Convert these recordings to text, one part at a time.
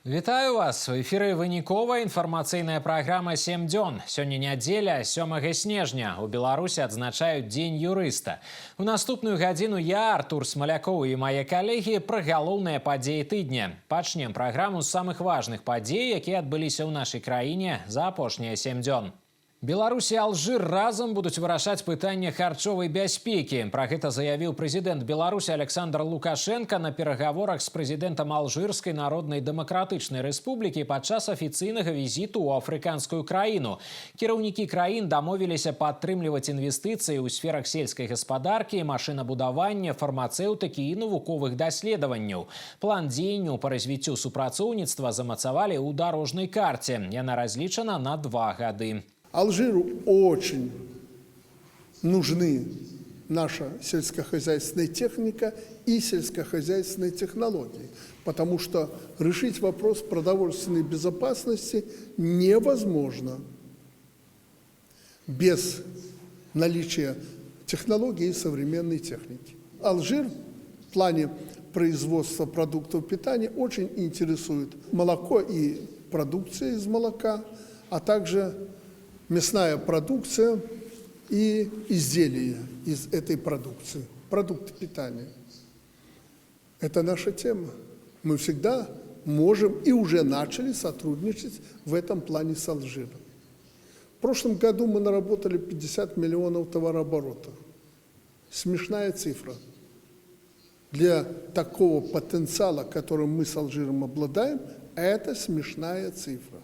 Вітаю вас! У эфіры выніковая інфармацыйная праграма «7 дзён». Сёння нядзеля, 7 снежня. У Беларусі адзначаюць Дзень юрыста. У наступную гадзіну я, Артур Смалякоў і мае калегі пра галоўныя падзеі тыдня. Пачнем праграму з самых важных падзей, якія адбыліся ў нашай краіне за апошнія 7 дзён. Беларусь і Алжир разам будуць вырашаць пытанне харчовай бяспекі. Пра гэта заявіў прэзідэнт Беларусі Александр Лукашенко на перагаворах з прэзідэнтам Алжырскай народнай дэмакратычнай рэспублікі падчас афіцыйнага візіту ў афрыканскую краіну. Кіраўнікі краін дамовіліся падтрымліваць інвестыцыі ў сферах сельскай гаспадаркі, машынабудавання, фармацэўтыкі і навуковых даследаванняў. План дзеянняў па развіццю супрацоўніцтва замацавалі ў дарожнай карце. Яна разлічана на 2 гады. Алжиру очень нужны наша сельскохозяйственная техника и сельскохозяйственные технологии, потому что решить вопрос продовольственной безопасности невозможно без наличия технологий и современной техники. Алжир в плане производства продуктов питания очень интересует молоко и продукция из молока, а также мясная продукция и изделия из этой продукции, продукты питания. Это наша тема. Мы всегда можем и уже начали сотрудничать в этом плане с Алжиром. В прошлом году мы наработали 50 миллионов товарооборота. Смешная цифра. Для такого потенциала, которым мы с Алжиром обладаем, это смешная цифра.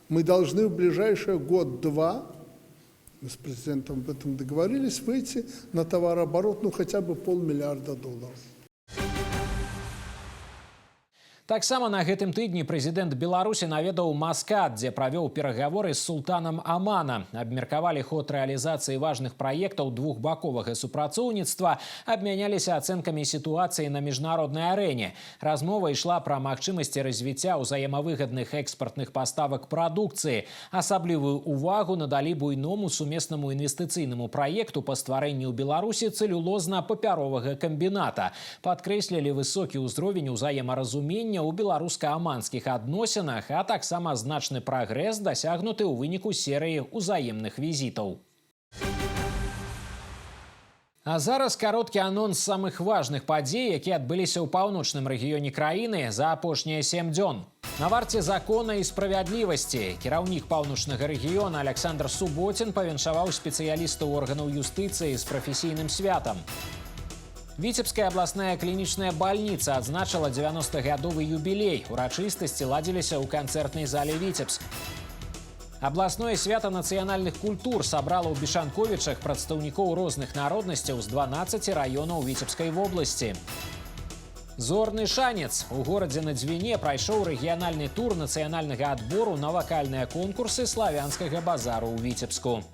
Мы должны в ближайший год-два, мы с президентом об этом договорились, выйти на товарооборот хотя бы $500 миллиарда. Таксама на гэтым тыдні прэзідэнт Беларусі наведаў Маскат, дзе правёў перагаворы з султанам Амана. Абмеркавалі ход рэалізацыі важных праектаў двухбаковага супрацоўніцтва, абмяняліся ацэнкамі сітуацыі на міжнароднай арэне. Размова ішла пра магчымасці развіцця ўзаемавыгадных экспартных паставак прадукцыі. Асаблівую ўвагу надалі буйному сумеснаму інвестыцыйнаму праекту па стварэнні ў Беларусі цэлюлозна-папяровага камбіната. Падкрэслілі высокі ўзровень узаемаразумення у беларуска-аманскіх адносінах, а таксама значны прагрэс дасягнуты ў выніку серыі ўзаемных візітаў. А зараз кароткі анонс самых важных падзей, якія адбыліся ў паўночным рэгіёне краіны за апошнія 7 дзён. На варце закона і справядлівасці кіраўнік паўночнага рэгіёна Александр Суботін павіншаваў спецыялістаў органаў юстыцыі з прафесійным святам. Віцебская абласная клінічная бальніца адзначыла 90-гадовы юбілей. Урачыстасці ладзіліся ў канцэртнай зале «Віцебск». Абласное свята нацыянальных культур сабрала ў Бешанковічах прадстаўнікоў розных народнасцяў з 12 раёнаў Віцебскай вобласці. Зорны шанец. У горадзе на Дзвіне прайшоў рэгіянальны тур нацыянальнага адбору на вакальныя конкурсы славянскага базару ў Віцебску.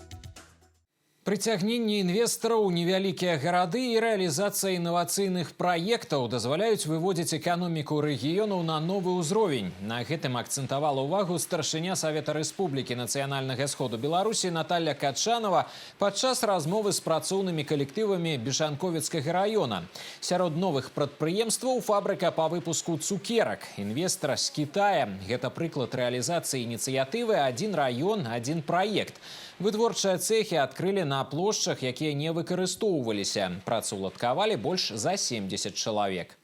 Прыцягненне інвестараў у невялікія гарады і рэалізацыя інавацыйных праектаў дазваляюць выводзіць эканоміку рэгіёнаў на новы ўзровень. На гэтым акцэнтавала ўвагу старшыня Савета Рэспублікі нацыянальнага сходу Беларусі Наталья Качанова падчас размовы з працоўнымі калектывамі Бешанковіцкага раёна. Сярод новых прадпрыемстваў фабрыка па выпуску цукерак. Інвестар з Кітая. Гэта прыклад рэалізацыі ініцыятывы «Адзін раён, адзін праект». Вытворчыя цэхі адкрылі на плошчах, якія не выкарыстоўваліся. Працаўладкавалі больш за 70 чалавек.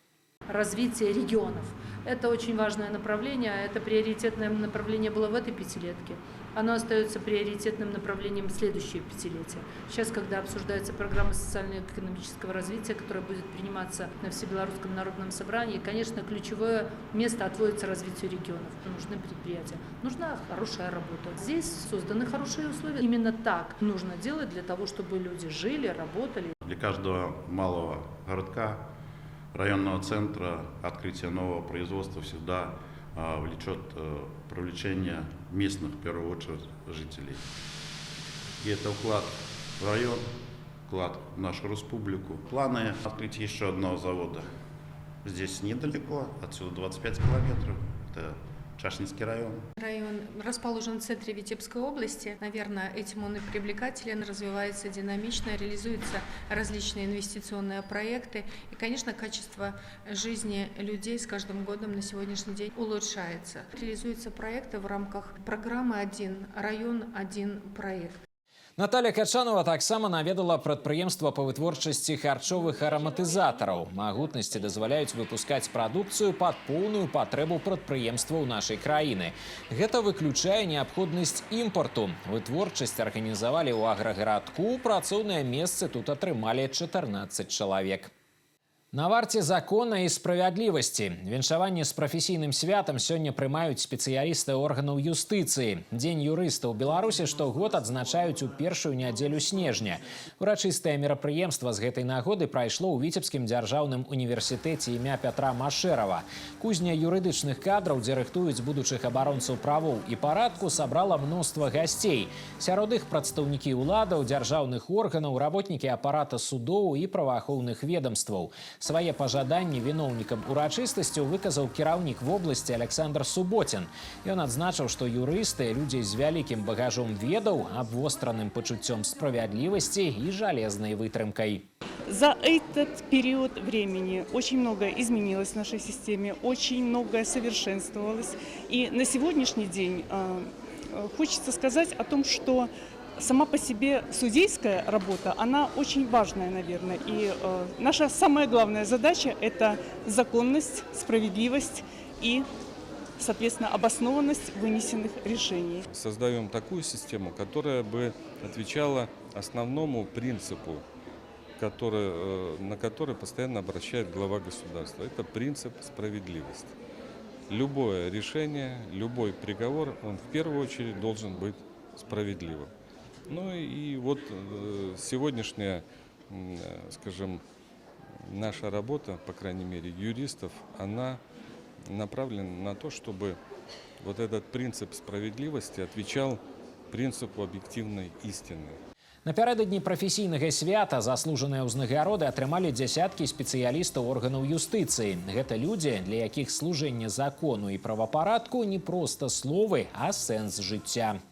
Развитие регионов. Это очень важное направление. Это приоритетное направление было в этой пятилетке. Оно остается приоритетным направлением в следующее пятилетие. Сейчас, когда обсуждается программа социально-экономического развития, которая будет приниматься на Всебелорусском народном собрании, конечно, ключевое место отводится развитию регионов. Нужны предприятия, нужна хорошая работа. Здесь созданы хорошие условия. Именно так нужно делать для того, чтобы люди жили, работали. Для каждого малого городка, районного центра, открытие нового производства всегда влечет привлечение местных, в первую очередь, жителей. И это вклад в район, вклад в нашу республику. Планы открытия еще одного завода здесь недалеко, отсюда 25 километров. Это Чашнинский район. Район расположен в центре Витебской области. Наверное, этим он и привлекателен, развивается динамично, реализуются различные инвестиционные проекты. И, конечно, качество жизни людей с каждым годом на сегодняшний день улучшается. Реализуются проекты в рамках программы «Один район, один проект». Наталья Качанова таксама наведала прадпрыемства па вытворчасці харчовых араматызатараў. Магутнасці дазваляюць выпускаць прадукцыю пад поўную патрэбу прадпрыемстваў нашай краіны. Гэта выключае неабходнасць імпарту. Вытворчасць арганізавалі ў аграгарадку, працоўныя месцы тут атрымалі 14 чалавек. На варце закона і справядлівасці. Віншаванне з прафесійным святам сёння прымаюць спецыялісты органаў юстыцыі. Дзень юрыста ў Беларусі штогод адзначаюць у першую нядзелю снежня. Урачыстае мерапрыемства з гэтай нагоды прайшло ў Віцебскім дзяржаўным універсітэце імя Пятра Машэрава. Кузня юрыдычных кадраў, дзе рыхтуюць будучых абаронцаў правоў і парадку, сабрала мноства гасцей. Сярод іх прадстаўнікі ўладаў, дзяржаўных органаў, работнікі апарата судоў і праваахоўных ведомстваў. Свае пажаданні віноўнікам урачыстасцю выказаў кіраўнік вобласці Александр Суботин. Ён адзначыў, што юрысты, людзі з вялікім багажом ведаў, абвостраным пачуццём справядлівасці і жалезнай вытрымкай. За этот период времени очень многое изменилось в нашей системе, очень многое совершенствовалось. И на сегодняшний день хочется сказать о том, что сама по себе судейская работа, она очень важная, наверное. И наша самая главная задача – это законность, справедливость и, соответственно, обоснованность вынесенных решений. Создаем такую систему, которая бы отвечала основному принципу, на который постоянно обращает глава государства. Это принцип справедливости. Любое решение, любой приговор, он в первую очередь должен быть справедливым. Ну и вот сегодняшняя, скажем, наша работа, по крайней мере, юристов, она направлена на то, чтобы вот этот принцип справедливости отвечал принципу объективной истины. Напярэдадні прафесійнага свята заслужаныя ўзнагароды атрымалі дзясяткі спецыялістаў органаў юстыцыі. Гэта людзі, для якіх служэнне закону і правапарадку не проста словы, а сэнс жыцця.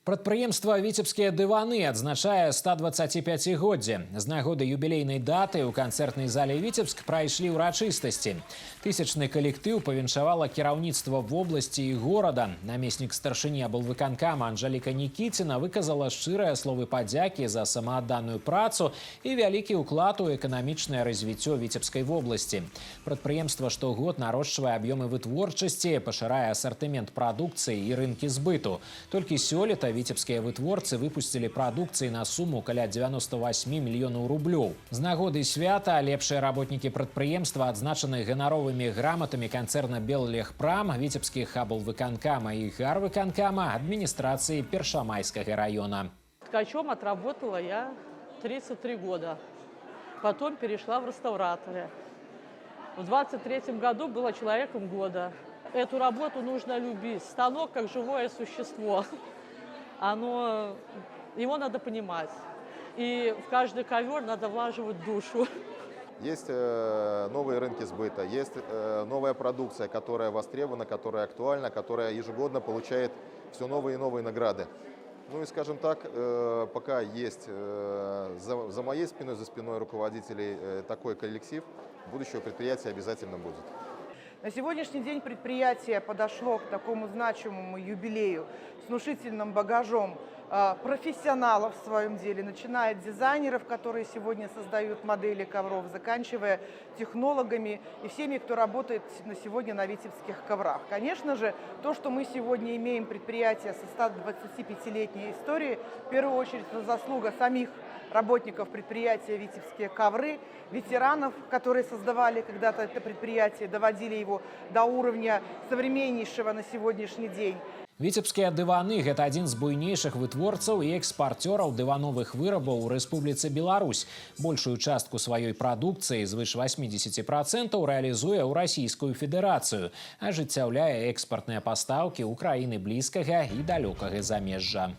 Прадпрыемства «Віцебскія дываны» адзначае 125-годдзе. З нагоды юбілейнай даты ў канцэртнай зале «Віцебск» прайшлі ўрачыстасці. Тысячны калектыў павіншавала кіраўніцтва вобласці і горада. Намеснік старшыні аблвыканкама Анжеліка Нікіціна выказала шчырыя словы падзякі за самаадданую працу і вялікі ўклад у эканамічнае развіццё Віцебскай вобласці. Прадпрыемства штогод нарошчвае аб'ёмы вытворчасці, пашырае асартымент прадукцыі і рынкі збыту. Толькі сёлета віцебскія вытворцы выпусцілі прадукцыі на суму каля 98 мільёнаў рублёў. З нагоды свята лепшыя работнікі прадпрыемства адзначаны ганаровымі граматамі канцэрна «Беллегпрам», віцебскіх аблвыканкама і гарвыканкама, адміністрацыі Першамайскага района. Ткачом отработала я 33 года. Потом перешла в реставраторы. В 23-м году была человеком года. Эту работу нужно любить. Станок как живое существо. Его надо понимать. И в каждый ковер надо влаживать душу. Есть новые рынки сбыта, есть новая продукция, которая востребована, которая актуальна, которая ежегодно получает все новые и новые награды. Ну и, скажем так, пока есть за моей спиной, за спиной руководителей такой коллектив, будущего предприятия обязательно будет. На сегодняшний день предприятие подошло к такому значимому юбилею с внушительным багажом профессионалов в своем деле, начиная от дизайнеров, которые сегодня создают модели ковров, заканчивая технологами и всеми, кто работает сегодня на витебских коврах. Конечно же, то, что мы сегодня имеем предприятие со 125-летней историей, в первую очередь это заслуга самих работников предприятия «Витебские ковры», ветеранов, которые создавали когда-то это предприятие, доводили его до уровня современнейшего на сегодняшний день. Віцебскія дываны – гэта адзін з буйнейшых вытворцаў і экспарцёраў дывановых вырабаў у Рэспубліцы Беларусь. Большую частку сваёй прадукцыі, звыш 80%, рэалізуе ў Расійскую Федэрацыю, ажыццяўляе экспартныя пастаўкі ў краіны блізкага і далёкага замежжа.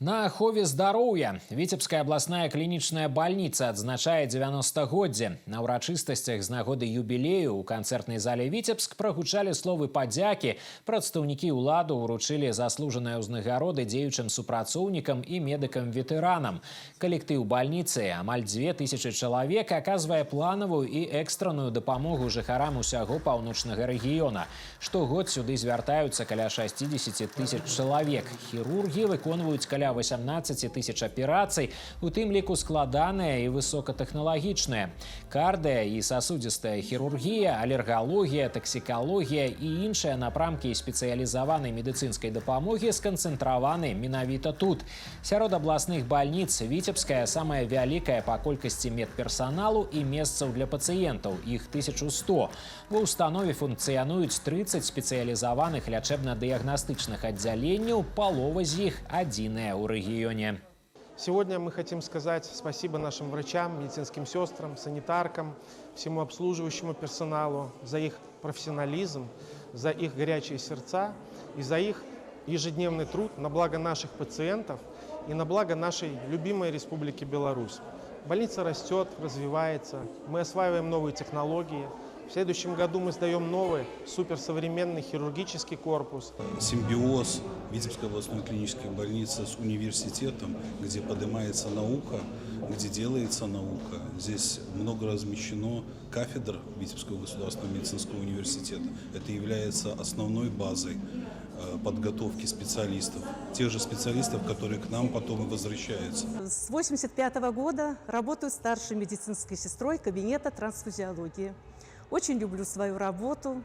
На ахове здароўя Віцебская абласная клінічная бальніца адзначае 90-годдзе. На ўрачыстасцях з нагоды юбілею ў канцэртнай зале Віцебск прагучалі словы падзякі. Прадстаўнікі ўладу ўручылі заслужаныя ўзнагароды дзеючым супрацоўнікам і медыкам-ветэранам. Калектыў бальніцы, амаль 2000 чалавек, аказвае планавую і экстранную дапамогу жыхарам усяго паўночнага рэгіёна. Штогод сюды звяртаюцца каля 60 000 чалавек. Хірургі выконваюць каля 18 000 аперацый, у тым ліку складаныя і высокатэхналагічныя. Кардыя і сасудзістая хірургія, алергалогія, таксікалогія і іншыя напрамкі спецыялізаванай медыцынскай дапамогі сканцэнтраваны менавіта тут. Сярод абласных бальніц Віцебская самая вялікая па колькасці медперсаналу і месцаў для пацыентаў, іх 1100. Ва ўстанове функцыянуюць 30 спецыялізаваных лячэбна-дыягнастычных аддзяленняў, палова з іх адзіная у регионе. Сегодня мы хотим сказать спасибо нашим врачам, медицинским сестрам, санитаркам, всему обслуживающему персоналу за их профессионализм, за их горячие сердца и за их ежедневный труд на благо наших пациентов и на благо нашей любимой Республики Беларусь. Больница растет, развивается, мы осваиваем новые технологии. В следующем году мы сдаем новый суперсовременный хирургический корпус. Симбиоз Витебской областной клинической больницы с университетом, где поднимается наука, где делается наука. Здесь много размещено кафедр Витебского государственного медицинского университета. Это является основной базой подготовки специалистов, тех же специалистов, которые к нам потом и возвращаются. С 1985 года работаю старшей медицинской сестрой кабинета трансфузиологии. Очень люблю свою работу.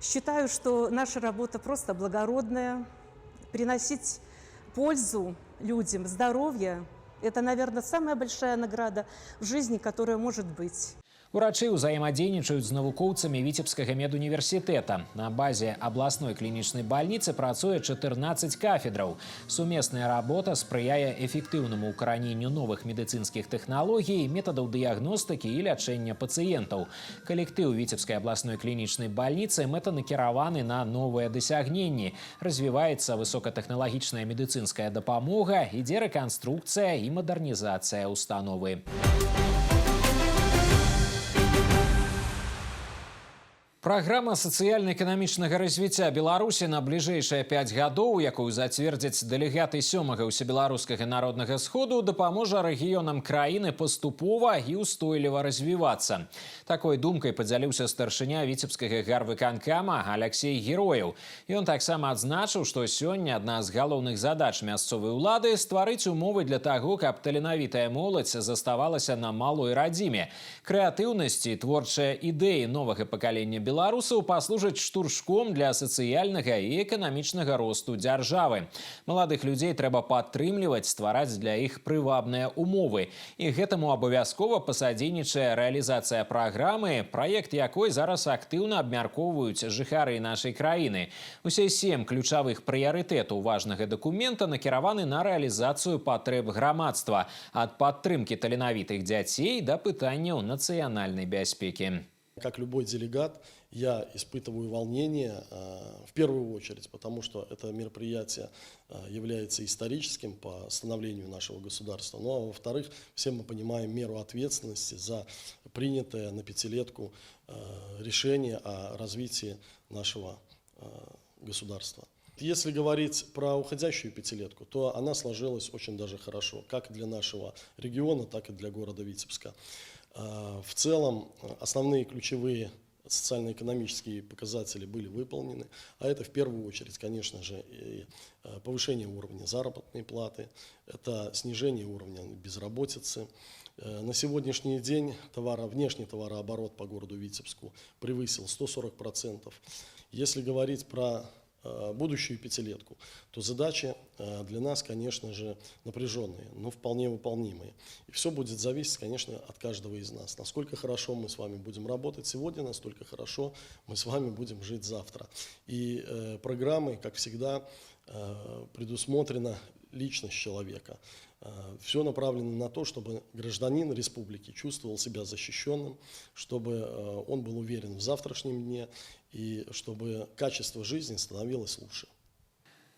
Считаю, что наша работа просто благородная. Приносить пользу людям, здоровье – это, наверное, самая большая награда в жизни, которая может быть. Урачы ўзаемадзейнічаюць з навукоўцамі Віцебскага медуніверсітэта. На базе абласной клінічнай бальніцы працуе 14 кафедраў. Сумесная работа спрыяе эфектыўнаму ўкараненню новых медыцынскіх тэхналогій, метадаў дыягностыкі і лячэння пацыентаў. Калектыў Віцебскай абласной клінічнай бальніцы мэтанакіраваны на новыя дасягненні. Развіваецца высокатэхналагічная медыцынская дапамога, ідзе рэканструкцыя і мадэрнізацыя установы. Праграма сацыяльна-эканамічнага развіцця Беларусі на бліжэйшыя 5 гадоў, якую зацвердзяць дэлегаты 7-га ўсебеларускага народнага сходу, дапаможа рэгіёнам краіны паступова і ўстойліва развівацца. Такой думкай падзяліўся старшыня Віцебскага гарвыканкама Алексей Героев. Ён таксама адзначыў, што сёння адна з галоўных задач мясцовай улады стварыць умовы для таго, каб таленавітая моладзь заставалася на малой радзіме. Крэатыўнасць і творчыя ідэі новага пакалення беларусаў паслужаць штуршком для сацыяльнага і эканамічнага росту дзяржавы. Маладых людзей трэба падтрымліваць, ствараць для іх прывабныя умовы. І гэтаму абавязкова пасадзейнічае рэалізацыя праграмы, праект якой зараз актыўна абмяркоўваюць жыхары нашай краіны. Усе 7 ключавых прыярытэтаў важнага дакумента накіраваны на рэалізацыю патрэб грамадства, ад падтрымкі таленавітых дзяцей да пытанняў нацыянальнай бяспекі. Как любой делегат, я испытываю волнение в первую очередь, потому что это мероприятие является историческим по становлению нашего государства. Ну а во-вторых, все мы понимаем меру ответственности за принятое на пятилетку решение о развитии нашего государства. Если говорить про уходящую пятилетку, то она сложилась очень даже хорошо, как для нашего региона, так и для города Витебска. В целом основные ключевые социально-экономические показатели были выполнены, а это в первую очередь, конечно же, и повышение уровня заработной платы, это снижение уровня безработицы. На сегодняшний день внешний товарооборот по городу Витебску превысил 140%. Если говорить про будущую пятилетку, то задачи для нас, конечно же, напряженные, но вполне выполнимые. И все будет зависеть, конечно, от каждого из нас. Насколько хорошо мы с вами будем работать сегодня, настолько хорошо мы с вами будем жить завтра. И программой, как всегда, предусмотрена личность человека. Все направлено на то, чтобы гражданин республики чувствовал себя защищенным, чтобы он был уверен в завтрашнем дне и чтобы качество жизни становилось лучше.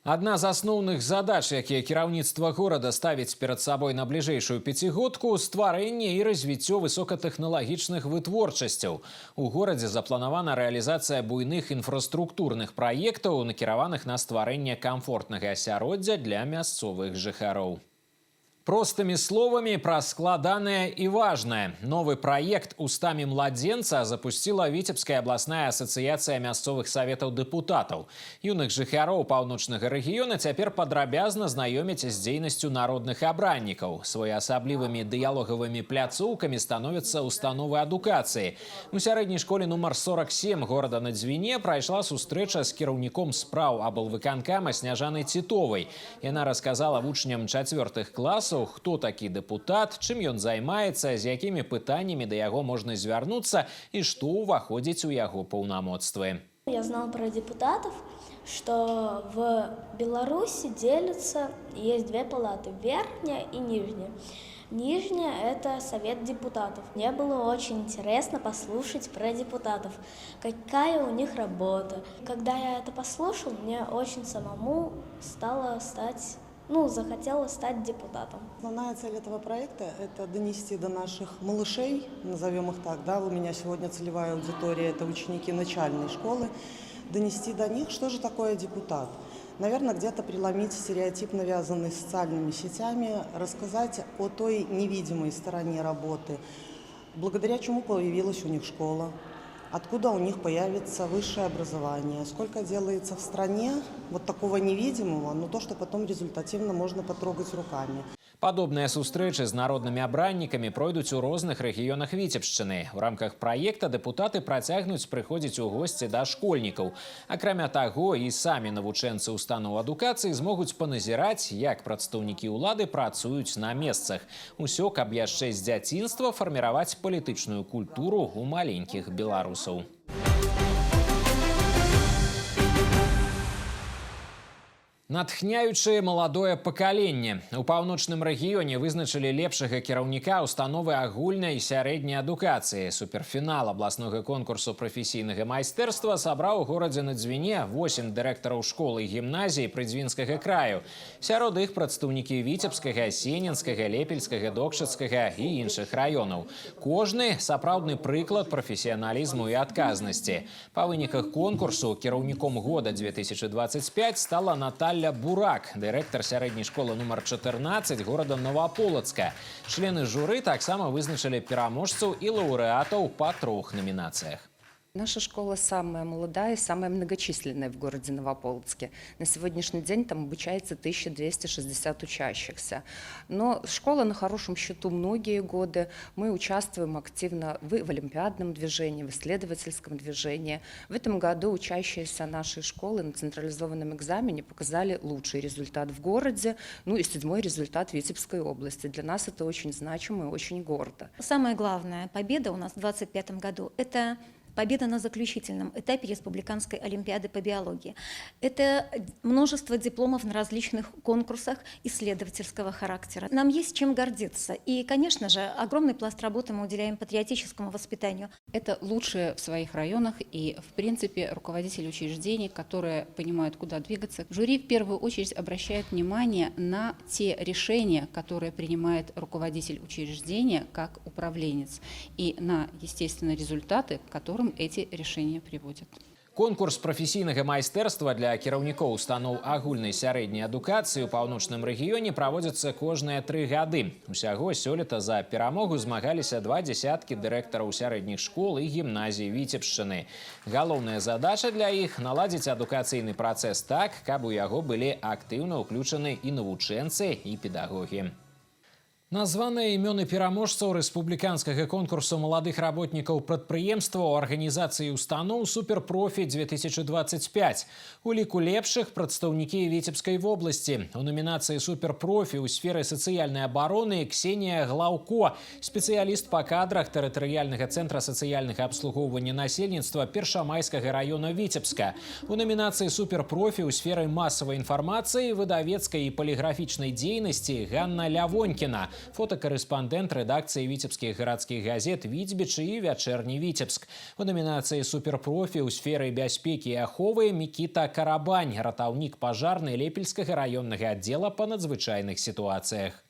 Адна з асноўных задач, якія кіраўніцтва горада ставіць перад сабой на бліжэйшую пяцігодку – стварэнне і развіццё высокатэхналагічных вытворчасцяў. У горадзе запланавана рэалізацыя буйных інфраструктурных праектаў, накіраваных на стварэнне камфортнага асяроддзя для мясцовых жыхароў. Простыми словами про складанное и важное. Новый проект «Устами младенца» запустила Витебская областная ассоциация мясцовых советов депутатов. Юных жыхароў паўночнага рэгіёна цяпер падрабязна знаёмяць з дзейнасцю народных абраннікаў. Своеасаблівымі дыялогавымі пляцоўкамі становятся установы адукацыі. У сярэдняй школе нумар 47 города на Дзвіне прайшла сустрэча з кіраўніком спраў аблвыканкама Сняжанай Титовай. Яна расказала вучням 4-х класаў, хто такі дэпутат, чым ён займаецца, з якімі пытаннямі да яго можна звярнуцца і што ўваходзіць у яго паўнамоцтвы. Я знал про депутатов, что в Беларуси делятся, есть две палаты, верхняя и нижняя. Нижняя – это совет депутатов. Мне было очень интересно послушать про депутатов, какая у них работа. Когда я это послушал, мне очень самому захотелось стать депутатом. Основная цель этого проекта – это донести до наших малышей, назовем их так, да, у меня сегодня целевая аудитория – это ученики начальной школы, донести до них, что же такое депутат. Наверное, где-то преломить стереотип, навязанный социальными сетями, рассказать о той невидимой стороне работы, благодаря чему появилась у них школа, откуда у них появится высшее образование, сколько делается в стране вот такого невидимого, но то, что потом результативно можно потрогать руками. Падобныя сустрэчы з народнымі абраннікамі пройдуць у розных рэгіёнах Віцебшчыны. У рамках праекта дэпутаты працягнуць прыходзіць у госці да школьнікаў. Акрамя таго, і самі навучэнцы устаноў адукацыі змогуць паназіраць, як прадстаўнікі ўлады працуюць на месцах. Усё, каб яшчэ з дзяцінства фарміраваць палітычную культуру ў маленькіх беларусаў. Натхняючае маладое пакаленне. У паўночным рэгіёне вызначылі лепшага кіраўніка установы агульнай і сярэдняй адукацыі. Суперфінал абласнога конкурсу прафесійнага майстэрства сабраў у горадзе на Дзвіне 8 дырэктараў школ і гімназій прыдзвінскага краю. Сярод іх прадстаўнікі Віцебскага, Сенінскага, Лепельскага, Докшыцкага і іншых раёнаў. Кожны сапраўдны прыклад прафесіяналізму і адказнасці. Па выніках конкурсу кіраўніком года 2025 стала Наталья Бурак, директор сярэдняй школы нумар 14 города Новополоцка. Члены журы таксама вызначылі пераможцаў і лаўрэатаў па 3 номінацыях. Наша школа самая молодая и самая многочисленная в городе Новополоцке. На сегодняшний день там обучается 1260 учащихся. Но школа на хорошем счету многие годы. Мы участвуем активно в олимпиадном движении, в исследовательском движении. В этом году учащиеся нашей школы на централизованном экзамене показали лучший результат в городе, ну и 7-й результат в Витебской области. Для нас это очень значимо и очень гордо. Самая главная победа у нас в 2025 году – это победа на заключительном этапе Республиканской олимпиады по биологии. Это множество дипломов на различных конкурсах исследовательского характера. Нам есть чем гордиться. И, конечно же, огромный пласт работы мы уделяем патриотическому воспитанию. Это лучшие в своих районах и, в принципе, руководители учреждений, которые понимают, куда двигаться. Жюри в первую очередь обращает внимание на те решения, которые принимает руководитель учреждения как управленец, и на, естественно, результаты, к которым эти решения приводят. Конкурс прафесійнага майстэрства для кіраўнікоў устаноў агульнай сярэдняй адукацыі ў паўночным рэгіёне праводзіцца кожныя 3 гады. Усяго сёлета за перамогу змагаліся 20 дырэктараў сярэдніх школ і гімназій Віцебшчыны. Галоўная задача для іх – наладзіць адукацыйны працэс так, каб у яго былі актыўна ўключаны і навучэнцы, і педагогі. Названыя імёны пераможцаў рэспубліканскага конкурсу маладых работнікаў прадпрыемстваў арганізацыі устаноў «Суперпрофі-2025». У ліку лепшых прадстаўнікі Віцебскай вобласці. У номінацыі «Суперпрофі» у сферы сацыяльнай абароны Ксенія Глаўко, спецыяліст па кадрах тэрытарыяльнага цэнтра сацыяльнага абслугоўвання насельніцтва Першамайскага раёна Віцебска. У номінацыі «Суперпрофі» у сферы масавай інфармацыі, выдавецкай і паліграфічнай дзейнасці Ганна Лявонькіна. фотокорреспондент редакции витебских городских газет «Витебич» и «Вечерний Витебск». В номинации «Суперпрофи» у сферы бяспеки и аховы Микита Карабань, ратаўнік пажарнай Лепельскага районного отдела по надзвычайных ситуациях.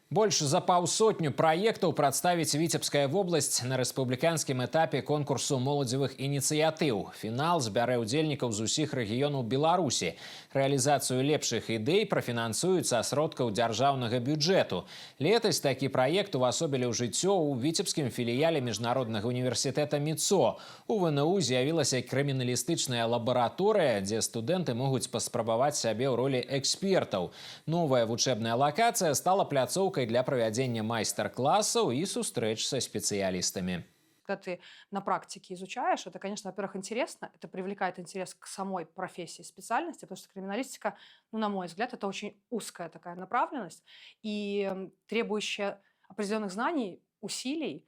Больше за паўсотню проектов представить Витебская область на республиканском этапе конкурсу моладзевых инициатив. Финал збярэ удзельнікаў з усіх рэгіёнаў Беларуси. Реализацию лепшых идей профинансуют са сродкаў дзяржаўнага бюджету. Летась такі проект увасобілі ў жыццё у витебскім філіяле Міжнароднага універсітэта МИЦО. У ВНУ з'явілася крыміналістычная лабаратория, где студенты могут паспрабаваць сябе ў ролі экспертаў. Новая вучэбная локация стала пляцоўкай для проведения мастер-классов и встреч со специалистами. Когда ты на практике изучаешь, это, конечно, во-первых, интересно, это привлекает интерес к самой профессии, специальности, потому что криминалистика, ну, на мой взгляд, это очень узкая такая направленность и требующая определенных знаний, усилий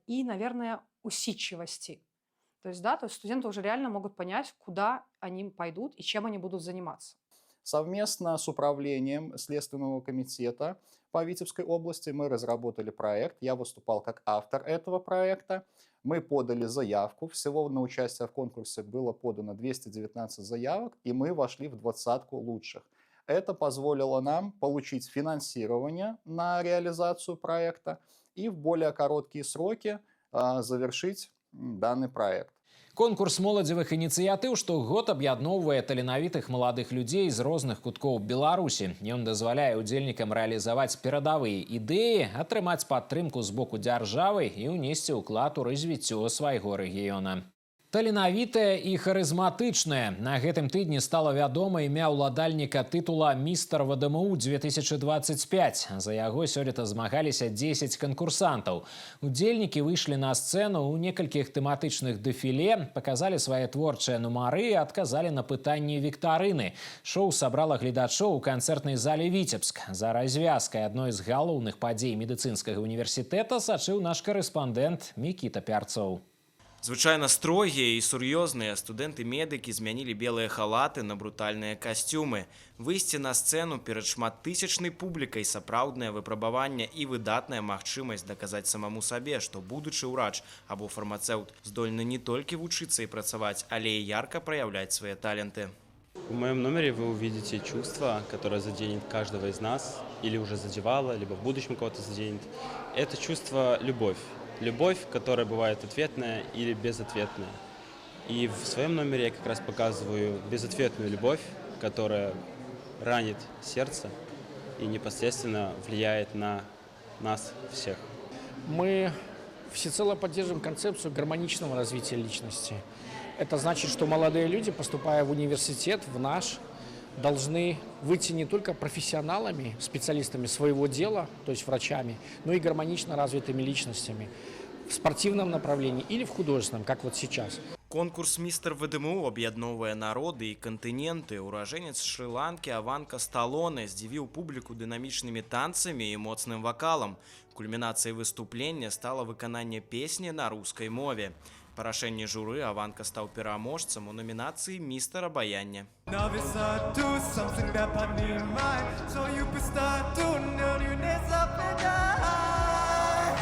и, наверное, усидчивости. То есть студенты уже реально могут понять, куда они пойдут и чем они будут заниматься. Совместно с управлением Следственного комитета по Витебской области мы разработали проект. Я выступал как автор этого проекта. Мы подали заявку. Всего на участие в конкурсе было подано 219 заявок, и мы вошли в 20-ку лучших. Это позволило нам получить финансирование на реализацию проекта и в более короткие сроки завершить данный проект. Конкурс моладзевых ініцыятыў штогод аб'ядноўвае таленавітых маладых людзей з розных куткоў Беларусі. Ён дазваляе удзельнікам рэалізаваць перадавыя ідэі, атрымаць падтрымку з боку дзяржавы і ўнесці ўклад у развіццё свайго рэгіёна. Таленавітая і харызматычная. На гэтым тыдні стала вядома імя ўладальніка тытула «Містер ВДМУ 2025». За яго сёлета змагаліся 10 канкурсантаў. Удзельнікі выйшлі на сцэну ў некалькіх тэматычных дэфіле, паказалі свае творчыя нумары і адказалі на пытанні віктарыны. Шоу сабрала гледачоў у канцэртнай зале «Витебск». За развязкай адной з галоўных падзей медыцынскага універсітэта сачыў наш карэспандэнт Мікіта Пярцоў. Звычайна строгія і сур'ёзныя студэнты-медыкі змянілі белыя халаты на брутальныя касцюмы. Выйсці на сцэну перад шматтысячнай публікай сапраўднае выпрабаванне і выдатная магчымасць даказаць самому сабе, што будучы ўрач або фармацэўт здольны не толькі вучыцца і працаваць, але і ярка праяўляць свае таленты. В моем номере вы увидите чувство, которое заденет каждого из нас, или уже задевало, либо в будущем кого-то заденет. Это чувство любовь. Любовь, которая бывает ответная или безответная. И в своем номере я как раз показываю безответную любовь, которая ранит сердце и непосредственно влияет на нас всех. Мы всецело поддерживаем концепцию гармоничного развития личности. Это значит, что молодые люди, поступая в университет, в наш, должны выйти не только профессионалами, специалистами своего дела, то есть врачами, но и гармонично развитыми личностями в спортивном направлении или в художественном, как вот сейчас. Конкурс «Містер ВДМУ» аб'ядноўвае народы і кантыненты. Уражэнец Шры-Ланкі Аванка Сталоне здзівіў публіку дынамічнымі танцамі і моцным вакалам. Кульмінацыяй выступлення стала выкананне песні на рускай мове. Па рашэнні журы Аванка стаў пераможцам у номінацыі «Містер абаяння». На высоту сам себя поднимай, свою пустоту, но не запоминай,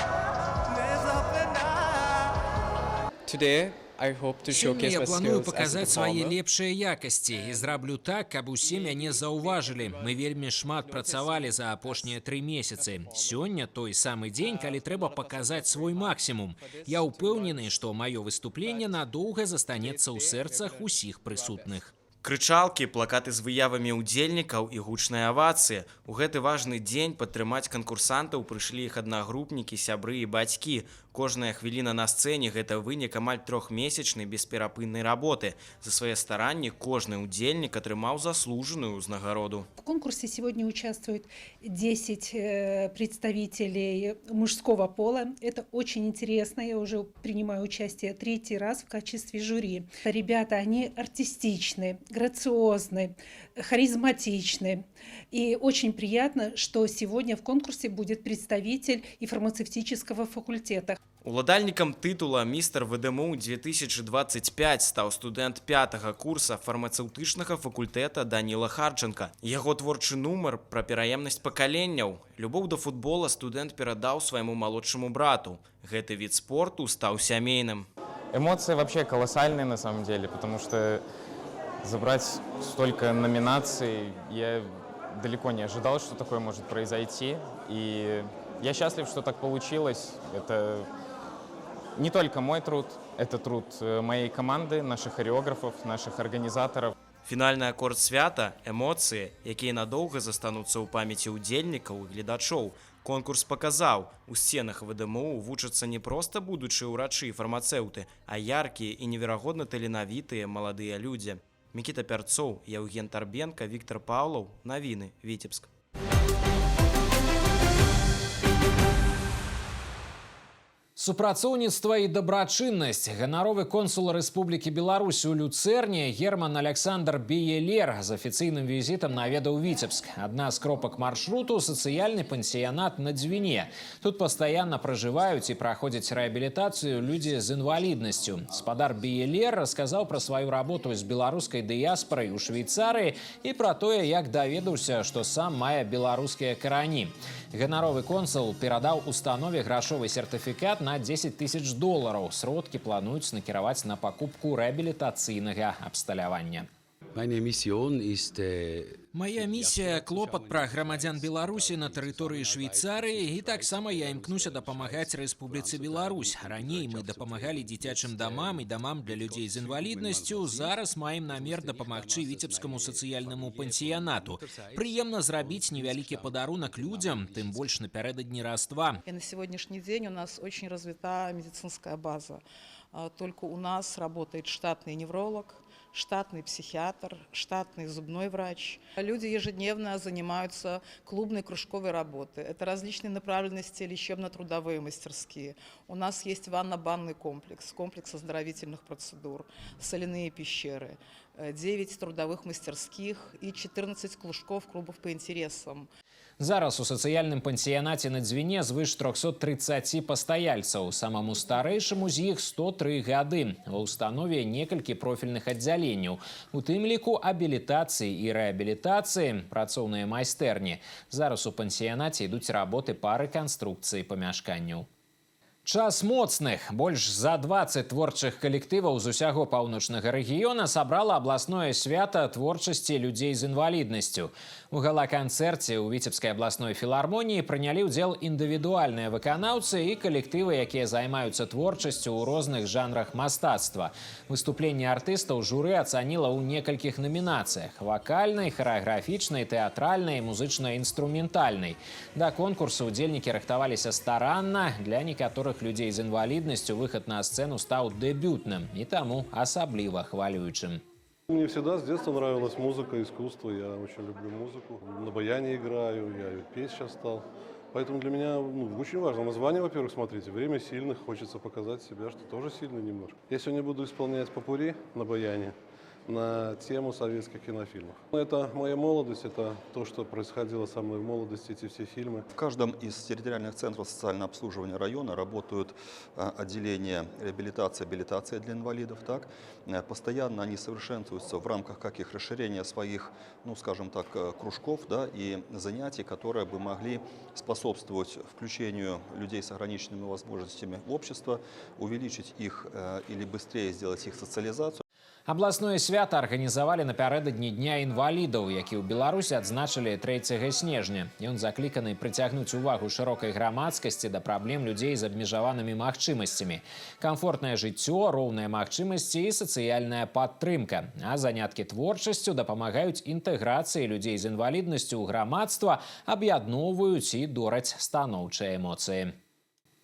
не запоминай. Today I hope to showcase я my планую skills as a паказаць свае performer. лепшыя якасці і зраблю так, каб усе мяне заўважылі. Мы вельмі шмат працавалі за апошнія 3 месяцы. Сёння той самы дзень, калі трэба паказаць свой максімум. Я ўпэўнены, што маё выступленне надоўга застанецца ў сэрцах усіх прысутных. Крычалкі, плакаты з выявамі ўдзельнікаў і гучныя авацыі. У гэты важны дзень падтрымаць канкурсантаў прыйшлі іх аднагрупнікі, сябры і бацькі. Кожная хвіліна на сцэне – гэта вынік амаль 3-месячнай бесперапыннай работы. За свае старанні кожны ўдзельнік атрымаў заслужаную ўзнагароду. В конкурсе сегодня участвуют 10 представителей мужского пола. Это очень интересно. Я уже принимаю участие 3-й раз в качестве жюри. Ребята, они артистичны, грациозны, харизматичны. И очень приятно, что сегодня в конкурсе будет представитель и фармацевтического факультета. Уладальнікам тытула містер ВДМУ 2025 стаў студэнт 5-го курса фармацэўтычнага факультэта Даніла Харченка. Яго творчы нумар пра пераемнасць пакаленняў. Любоў да футбола студэнт перадаў свайму малодшаму брату. Гэты від спорту стаў сямейным. Эмоции вообще колоссальные на самом деле, потому что забрать столько номинаций, я далеко не ожидал, что такое может произойти. И я счастлив, что так получилось. Это не только мой труд, это труд моей команды, наших хореографов, наших организаторов. Фінальны акорд свята – эмоцыі, якія надоўга застануцца ў памяці ўдзельнікаў і гледачоў. Конкурс паказаў, у сценах ВДМУ вучацца не проста будучыя ўрачы і фармацэўты, а яркія і неверагодна таленавітыя маладыя людзі. Мікіта Пярцоў, Яўген Тарбенка, Віктор Паўлаў. Навіны, Віцебск. Супрацоўніцтва і дабрачыннасць. Ганаровы консул Рэспублікі Беларусь у Люцэрне Герман Александр Биелер з афіцыйным візітам наведаў Віцебск. Адна з кропак маршруту – сацыяльны пансіянат на Дзвіне. Тут пастаянна пражываюць і праходзяць рэабілітацыю людзі з інваліднасцю. Спадар Биелер расказаў пра сваю работу з беларускай дыяспарай у Швейцарыі і пра тое, як даведаўся, што сам мае беларускія карані. Ганаровы консул перадаў установе грашовы сертыфікат на $10 000. Сродкі плануюць накіраваць на пакупку рэабілітацыйнага абсталявання. Моя миссия – клопат пра грамадзян Беларусі на тэрыторыі Швейцарыі, і таксама я імкнуся дапамагаць Рэспубліцы Беларусь. Раней мы дапамагалі дзіцячым дамам і дамам для людзей з інваліднасцю. Зараз маем намер дапамагчы віцебскаму сацыяльнаму пансіянату. Прыемна зрабіць невялікі падарунак людзям, тым больш напярэдадні Раства. И на сегодняшний день у нас очень развита медицинская база. Только у нас работает штатный невролог, штатный психиатр, штатный зубной врач. Люди ежедневно занимаются клубной кружковой работой. Это различные направленности лечебно-трудовые мастерские. У нас есть ванно-банный комплекс, комплекс оздоровительных процедур, соляные пещеры, 9 трудовых мастерских и 14 кружков клубов по интересам. Зараз у сацыяльным пансіянаце на Дзвіне звыш 330 пастаяльцаў. Самаму старэйшаму з іх 103 гады. Ва ўстанове некалькі профільных аддзяленняў. У тым ліку абілітацыі і рэабілітацыі, працоўныя майстэрні. Зараз у пансіянаце ідуць работы па рэканструкцыі памяшканняў. Час моцных. Больш за 20 творчых калектываў з усяго паўночнага рэгіёна сабрала абласное свята творчасці людзей з інваліднасцю. У гала-канцэрце ў Віцебскай абласной філармоніі прынялі ўдзел індывідуальныя выканаўцы і калектывы, якія займаюцца творчасцю ў розных жанрах мастацтва. Выступленне артыстаў журы ацаніла ў некалькіх намінацыях – вакальнай, харэаграфічнай, тэатральнай, музычна-інструментальнай. Да конкурсу ўдзельнікі рыхтаваліся старанна. Для некаторых людей з інваліднасцю выход на сцену стал дебютным и тому особливо хвалюючим. Мне всегда с детства нравилась музыка, искусство. Я очень люблю музыку. На баяне играю, я петь сейчас стал. Поэтому для меня очень важно название, во-первых, смотрите. Время сильных, хочется показать себя, что тоже сильный немножко. Я сегодня буду исполнять попурри на баяне на тему советских кинофильмов. Это моя молодость, это то, что происходило со мной в молодости, эти все фильмы. В каждом из территориальных центров социального обслуживания района работают отделения реабилитации, абилитации для инвалидов. Так? Постоянно они совершенствуются в рамках как их расширения своих, скажем так, кружков, да, и занятий, которые бы могли способствовать включению людей с ограниченными возможностями в общество, увеличить их или быстрее сделать их социализацию. Абласное свята арганізавалі напярэдадні Дня інвалідаў, які ў Беларусі адзначылі 3 снежня. Ён закліканы прыцягнуць увагу шырокай грамадскасці да праблем людзей з абмежаванымі магчымасцямі. Камфортнае жыццё, роўныя магчымасці і сацыяльная падтрымка. А заняткі творчасцю дапамагаюць інтэграцыі людзей з інваліднасцю ў грамадства, аб'ядноўваюць і дораць станоўчыя эмоцыі.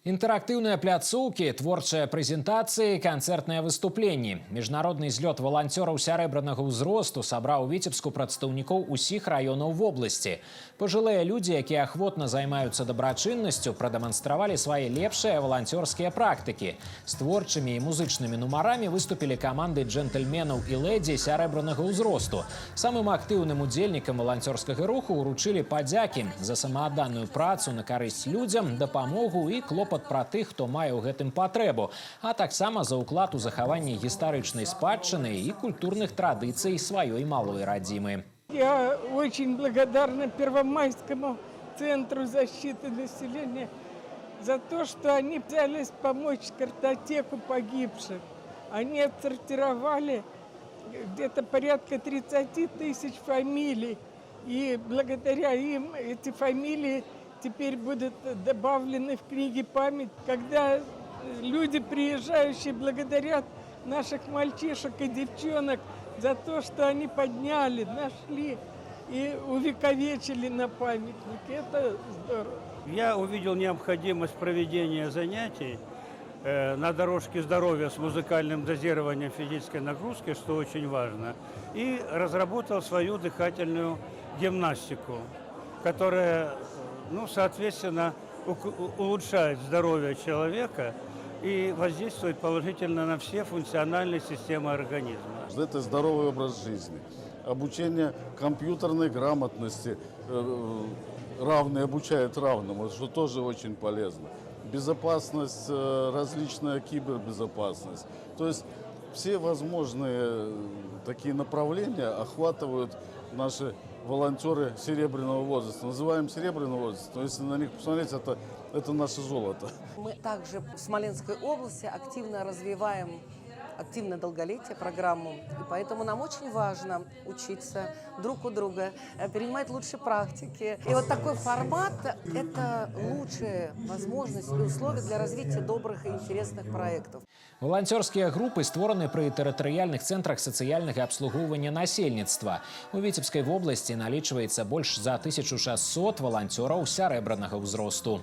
Интерактивные пляцоўкі, творчыя прэзентацыі, канцэртныя выступленні. Міжнародны злёт валанцёраў сярэбранага ўзросту сабраў у Віцебску прадстаўнікоў усіх раёнаў вобласці. Пажылыя людзі, якія ахвотна займаюцца дабрачыннасцю, прадэманстравалі свае лепшыя валанцёрскія практыкі. З творчымі і музычнымі нумарамі выступілі каманды джентльменаў і лэдзі сярэбранага ўзросту. Самым актыўным удзельнікам валанцёрскага руху ўручылі падзякі за самаадданую працу на карысць людзям, дапамогу і клопат клопат пра тых, хто мае ў гэтым патрэбу, а таксама за ўклад у захаванне гістарычнай спадчыны і культурных традыцый сваёй малой радзімы. Я очень благодарна Первомайскому центру защиты населения за то, что они взялись помочь картотеку погибших. Они отсортировали где-то порядка 30 тысяч фамилий. И благодаря им эти фамилии теперь будут добавлены в книги памяти. Когда люди, приезжающие, благодарят наших мальчишек и девчонок за то, что они подняли, нашли и увековечили на памятнике. Это здорово. Я увидел необходимость проведения занятий на дорожке здоровья с музыкальным дозированием физической нагрузки, что очень важно, и разработал свою дыхательную гимнастику, которая, соответственно, улучшает здоровье человека и воздействует положительно на все функциональные системы организма. Это здоровый образ жизни, обучение компьютерной грамотности, равный обучает равному, что тоже очень полезно. Безопасность, различная кибербезопасность. То есть все возможные такие направления охватывают наши волонтеры серебряного возраста. Называем серебряного возраста, но если на них посмотреть, это наше золото. Мы также в Смоленской области активно развиваем активное долголетие, программу. И поэтому нам очень важно учиться друг у друга, перенимать лучшие практики. И вот такой формат – это лучшая возможность и условия для развития добрых и интересных проектов. Волонтерскія групы створаны пры тэрытарыяльных цэнтрах сацыяльнага абслугоўвання насельніцтва. У Віцебскай вобласці налічваецца больш за 1600 валанцёраў сярэбранага ўзросту.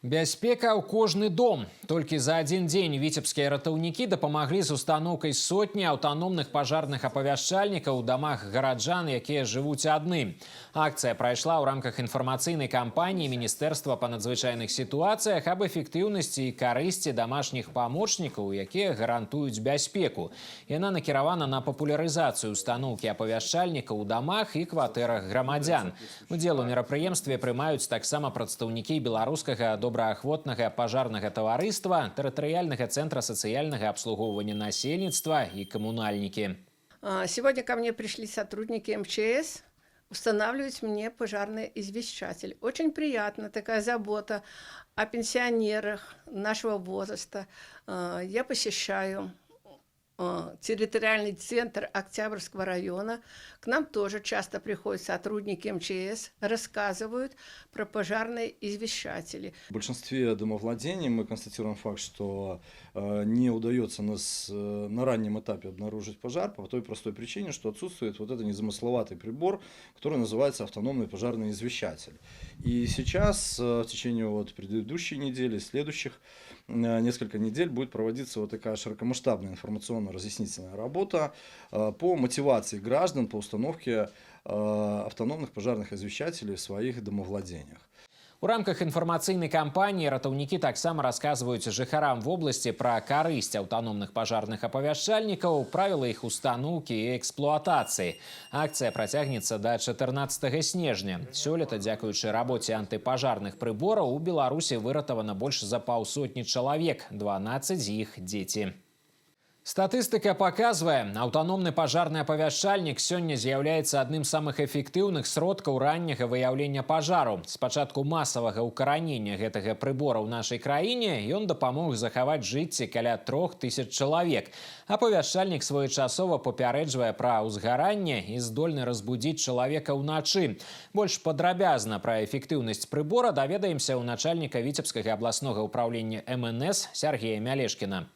Бяспека ў кожны дом. Толькі за адзін дзень віцебскія ратаўнікі дапамаглі з устаноўкай сотні аўтаномных пажарных апавяшчальнікаў у дамах гараджан, якія жывуць адны. Акцыя прайшла ў рамках інфармацыйнай кампаніі Міністэрства па надзвычайных сітуацыях аб эфектыўнасці і карысці дамашніх памочнікаў, якія гарантуюць бяспеку. Яна накіравана на папулярызацыю устаноўкі апавяшчальнікаў у дамах і кватэрах грамадзян. Удзел у мерапрыемстве прымаюць таксама прадстаўнікі беларускага добраахвотнага пажарнага таварыства, тэрытарыяльнага цэнтра сацыяльнага абслугоўвання насельніцтва і камунальнікі. Сегодня ко мне пришли сотрудники МЧС устанавливать мне пожарный извещатель. Очень приятно, такая забота о пенсионерах нашего возраста. Я посещаю территориальный центр Октябрьского района. К нам тоже часто приходят сотрудники МЧС, рассказывают про пожарные извещатели. В большинстве домовладений мы констатируем факт, что не удается нас на раннем этапе обнаружить пожар по той простой причине, что отсутствует вот этот незамысловатый прибор, который называется автономный пожарный извещатель. И сейчас в течение предыдущей недели, следующих несколько недель будет проводиться вот такая широкомасштабная информационно-разъяснительная работа по мотивации граждан по установке автономных пожарных извещателей в своих домовладениях. У рамках інфармацыйнай кампаніі ратаўнікі таксама расказваюць жыхарам вобласці пра карысць аўтаномных пажарных апавяшчальнікаў, правілы іх устаноўкі і эксплуатацыі. Акцыя працягнецца да 14 снежня. Сёлета, дзякуючы рабоце антыпажарных прыбораў, у Беларусі выратавана больш за паўсотні чалавек, 12 з іх дзеці. Статыстыка показывае, аўтаномны пажарны апавяшчальнік сёння з'яўляецца адным з самых эфектыўных сродкаў ранняга выяўлення пажару. З пачатку масавага ўкаранення гэтага прыбора ў нашай краіне ён дапамог захаваць жыцці каля 3000 чалавек. Апавяшчальнік своечасова папярэджвае пра ўзгаранне і здольны разбудзіць чалавека ўначы. Больш падрабязна пра эфектыўнасць прыбора даведаемся ў начальніка Віцебскага абласнога ўпраўлення МНС Сергея Мялешкина.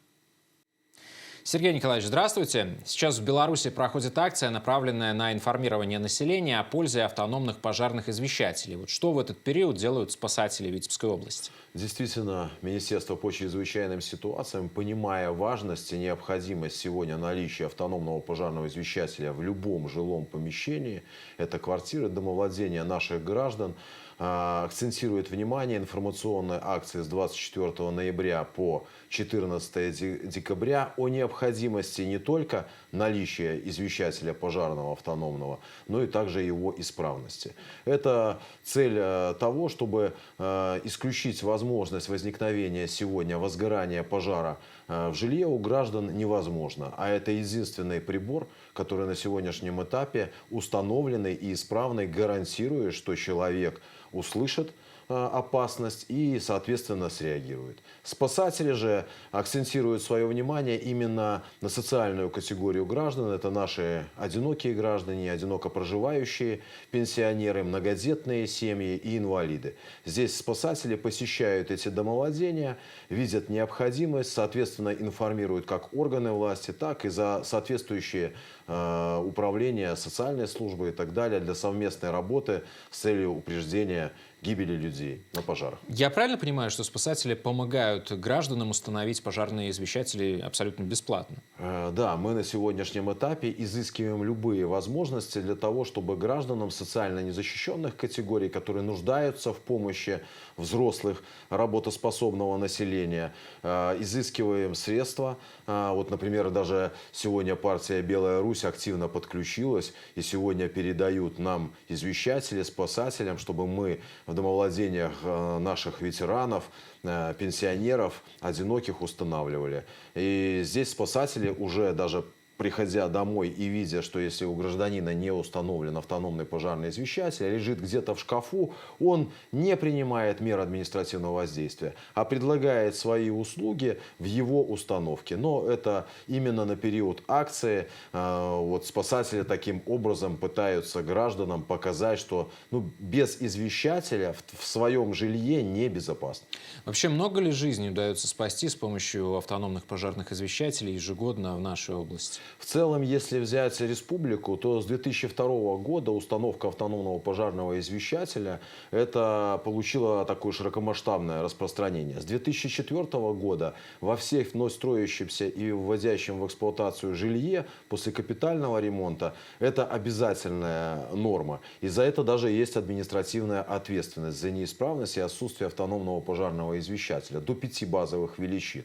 Сергей Николаевич, здравствуйте. Сейчас в Беларуси проходит акция, направленная на информирование населения о пользе автономных пожарных извещателей. Вот что в этот период делают спасатели Витебской области? Действительно, Министерство по чрезвычайным ситуациям, понимая важность и необходимость сегодня наличия автономного пожарного извещателя в любом жилом помещении, это квартиры, домовладения наших граждан, акцентирует внимание информационной акции с 24 ноября по 14 декабря о необходимости не только наличия извещателя пожарного автономного, но и также его исправности. Это цель того, чтобы исключить возможность возникновения сегодня возгорания пожара в жилье у граждан невозможно. А это единственный прибор, который на сегодняшнем этапе установленный и исправный, гарантирует, что человек услышит опасность и, соответственно, среагирует. Спасатели же акцентируют свое внимание именно на социальную категорию граждан. Это наши одинокие граждане, одиноко проживающие пенсионеры, многодетные семьи и инвалиды. Здесь спасатели посещают эти домовладения, видят необходимость, соответственно, информируют как органы власти, так и за соответствующие управления, социальной службы и так далее для совместной работы с целью упреждения гибели людей на пожарах. Я правильно понимаю, что спасатели помогают гражданам установить пожарные извещатели абсолютно бесплатно? Да, мы на сегодняшнем этапе изыскиваем любые возможности для того, чтобы гражданам социально незащищенных категорий, которые нуждаются в помощи взрослых, работоспособного населения, изыскиваем средства. Вот, например, даже сегодня партия «Белая Русь» активно подключилась и сегодня передают нам извещатели спасателям, чтобы мы в домовладениях наших ветеранов, пенсионеров, одиноких устанавливали. И здесь спасатели уже даже приходя домой и видя, что если у гражданина не установлен автономный пожарный извещатель, лежит где-то в шкафу, он не принимает мер административного воздействия, а предлагает свои услуги в его установке. Но это именно на период акции вот спасатели таким образом пытаются гражданам показать, что без извещателя в своем жилье небезопасно. Вообще, много ли жизней удается спасти с помощью автономных пожарных извещателей ежегодно в нашей области? В целом, если взять республику, то с 2002 года установка автономного пожарного извещателя это получила такое широкомасштабное распространение. С 2004 года во всех вновь строящемся и вводящем в эксплуатацию жилье после капитального ремонта это обязательная норма. И за это даже есть административная ответственность за неисправность и отсутствие автономного пожарного извещателя до 5 базовых величин.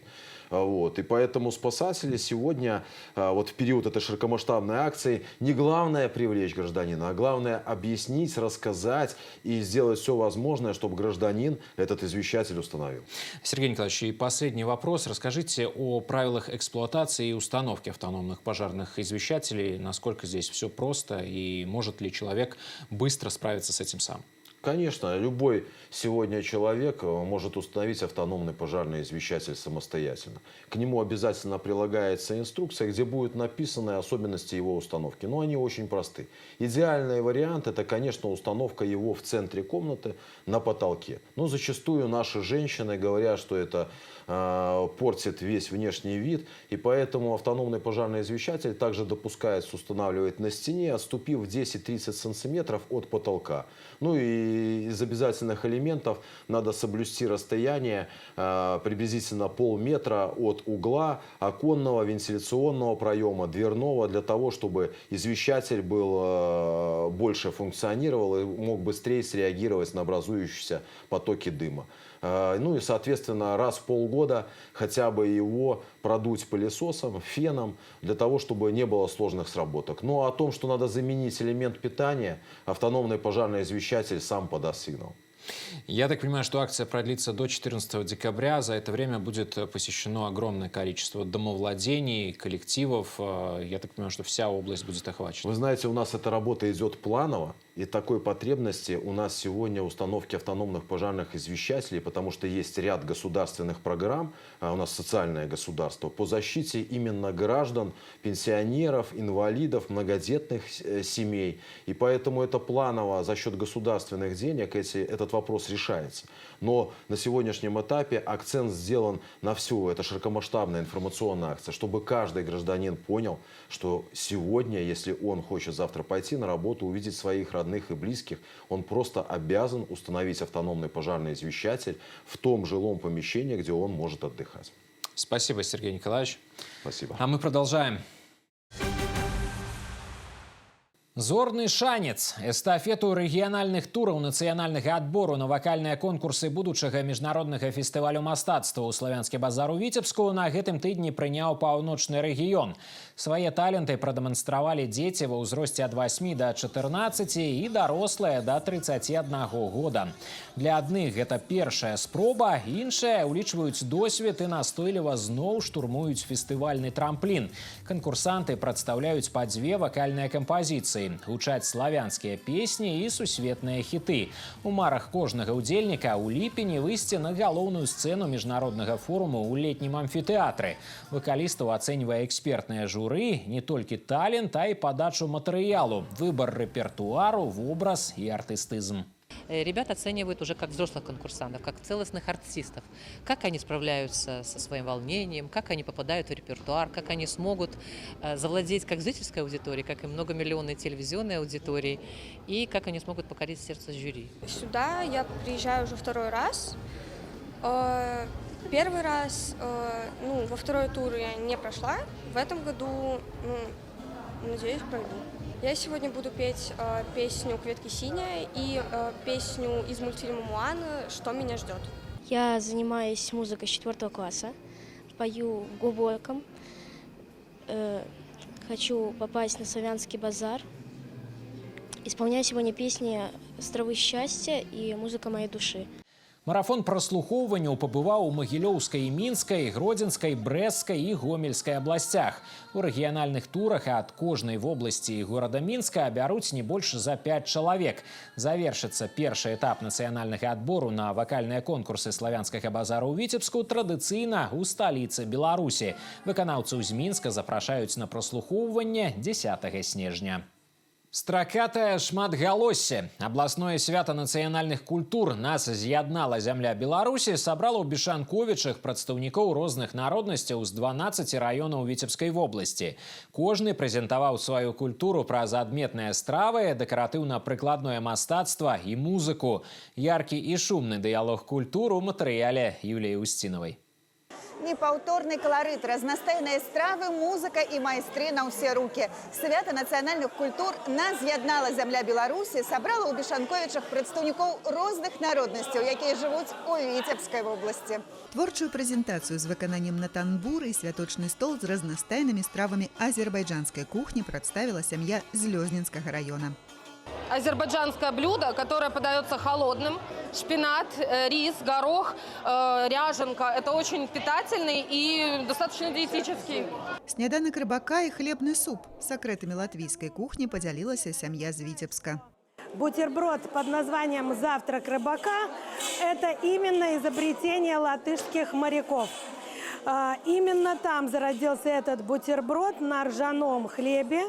Вот. И поэтому спасатели сегодня, вот в период этой широкомасштабной акции, не главное привлечь гражданина, а главное объяснить, рассказать и сделать все возможное, чтобы гражданин этот извещатель установил. Сергей Николаевич, и последний вопрос. Расскажите о правилах эксплуатации и установки автономных пожарных извещателей. Насколько здесь все просто и может ли человек быстро справиться с этим сам? Конечно, любой сегодня человек может установить автономный пожарный извещатель самостоятельно. К нему обязательно прилагается инструкция, где будут написаны особенности его установки. Но они очень просты. Идеальный вариант – это, конечно, установка его в центре комнаты на потолке. Но зачастую наши женщины говорят, что это портит весь внешний вид, и поэтому автономный пожарный извещатель также допускается устанавливать на стене, отступив 10-30 сантиметров от потолка. Ну и из обязательных элементов надо соблюсти расстояние приблизительно полметра от угла оконного, вентиляционного проема, дверного, для того, чтобы извещатель был больше функционировал и мог быстрее среагировать на образующиеся потоки дыма. Ну и, соответственно, раз в полгода хотя бы его продуть пылесосом, феном, для того, чтобы не было сложных сработок. Но о том, что надо заменить элемент питания, автономный пожарный извещатель сам подаст сигнал. Я так понимаю, что акция продлится до 14 декабря. За это время будет посещено огромное количество домовладений, коллективов. Я так понимаю, что вся область будет охвачена. Вы знаете, у нас эта работа идет планово. И такой потребности у нас сегодня установки автономных пожарных извещателей, потому что есть ряд государственных программ, у нас социальное государство, по защите именно граждан, пенсионеров, инвалидов, многодетных семей. И поэтому это планово за счет государственных денег этот вопрос решается. Но на сегодняшнем этапе акцент сделан на всю эту широкомасштабную информационную акцию, чтобы каждый гражданин понял, что сегодня, если он хочет завтра пойти на работу, увидеть своих родных и близких, он просто обязан установить автономный пожарный извещатель в том жилом помещении, где он может отдыхать. Спасибо, Сергей Николаевич. Спасибо. А мы продолжаем. Зорны шанец. Эстафету рэгіянальных тураў нацыянальнага адбору на вакальныя конкурсы будучага міжнароднага фестывалю мастацтва ў Славянскі базар у Віцебску на гэтым тыдні прыняў паўночны рэгіён. Свае таленты прадэманстравалі дзеці ва ўзросце ад 8 да 14 і дарослыя да 31 года. Для адных гэта першая спроба, іншыя ўлічваюць досвед і настойліва зноў штурмуюць фестывальны трамплін. Канкурсанты прадстаўляюць па 2 вакальныя кампазіцыі. Гучаць славянскія песні і сусветныя хіты. У марах кожнага ўдзельніка ў ліпені выйсці на галоўную сцэну міжнароднага форуму ў летнім амфітэатры. Вакалістаў ацэньвае экспертнае журы не толькі талент, а і падачу матэрыялу, выбар рэпертуару, вобраз і артыстызм. Ребят оценивают уже как взрослых конкурсантов, как целостных артистов. Как они справляются со своим волнением, как они попадают в репертуар, как они смогут завладеть как зрительской аудиторией, как и многомиллионной телевизионной аудиторией, и как они смогут покорить сердце жюри. Сюда я приезжаю уже второй раз. Первый раз, во второй тур я не прошла. В этом году, надеюсь, пройду. Я сегодня буду петь песню «Кветки синяя» и песню из мультфильма «Моана» «Что меня ждет». Я занимаюсь музыкой с 4 класса, пою в глубоком, хочу попасть на Славянский базар. Исполняю сегодня песни «Островы счастья» и «Музыка моей души». Марафон праслухоўванняў пабываў у Магілёўскай, Мінскай, Гродзенскай, Брэсцкай і Гомельскай абласцях. У рэгіянальных турах ад кожнай вобласці і горада Мінска абяруць не больш за 5 чалавек. Завершыцца першы этап нацыянальнага адбору на вакальныя конкурсы славянскага базара ў Віцебску традыцыйна ў сталіцы Беларусі. Выканаўцаў з Мінска запрашаюць на праслухоўванне 10 снежня. Стракатае шматгалоссе. Абласное свята нацыянальных культур «Нас з'яднала зямля Беларусі» сабрала ў Бешанковічах прадстаўнікоў розных народнасцяў з 12 раёнаў Віцебскай вобласці. Кожны прэзентаваў сваю культуру праз адметныя стравы, дэкаратыўна-прыкладное мастацтва і музыку. Яркі і шумны дыялог культур у матэрыяле Юліі Устиновай. Непаўторны колорит, разнастайныя стравы, музыка і майстры на ўсе рукі. Свята нацыянальных культур «Нас з'яднала зямля Беларусі» сабрала ў Бешанковічах прадстаўнікоў розных народнасцяў, якія жывуць у Віцебскай вобласці. Творчую прэзентацыю з выкананнем на танбуры і святочны стол з разнастайнымі стравамі азербайджанскай кухні прадставіла сям'я з Лёзнінскага раёна. Азербайджанское блюдо, которое подается холодным. Шпинат, рис, горох, ряженка. Это очень питательный и достаточно диетический. Сняданак рыбака и хлебный суп. Секретами латвийской кухни поделилась семья из Витебска. Бутерброд под названием «Завтрак рыбака» – это именно изобретение латышских моряков. Именно там зародился этот бутерброд на ржаном хлебе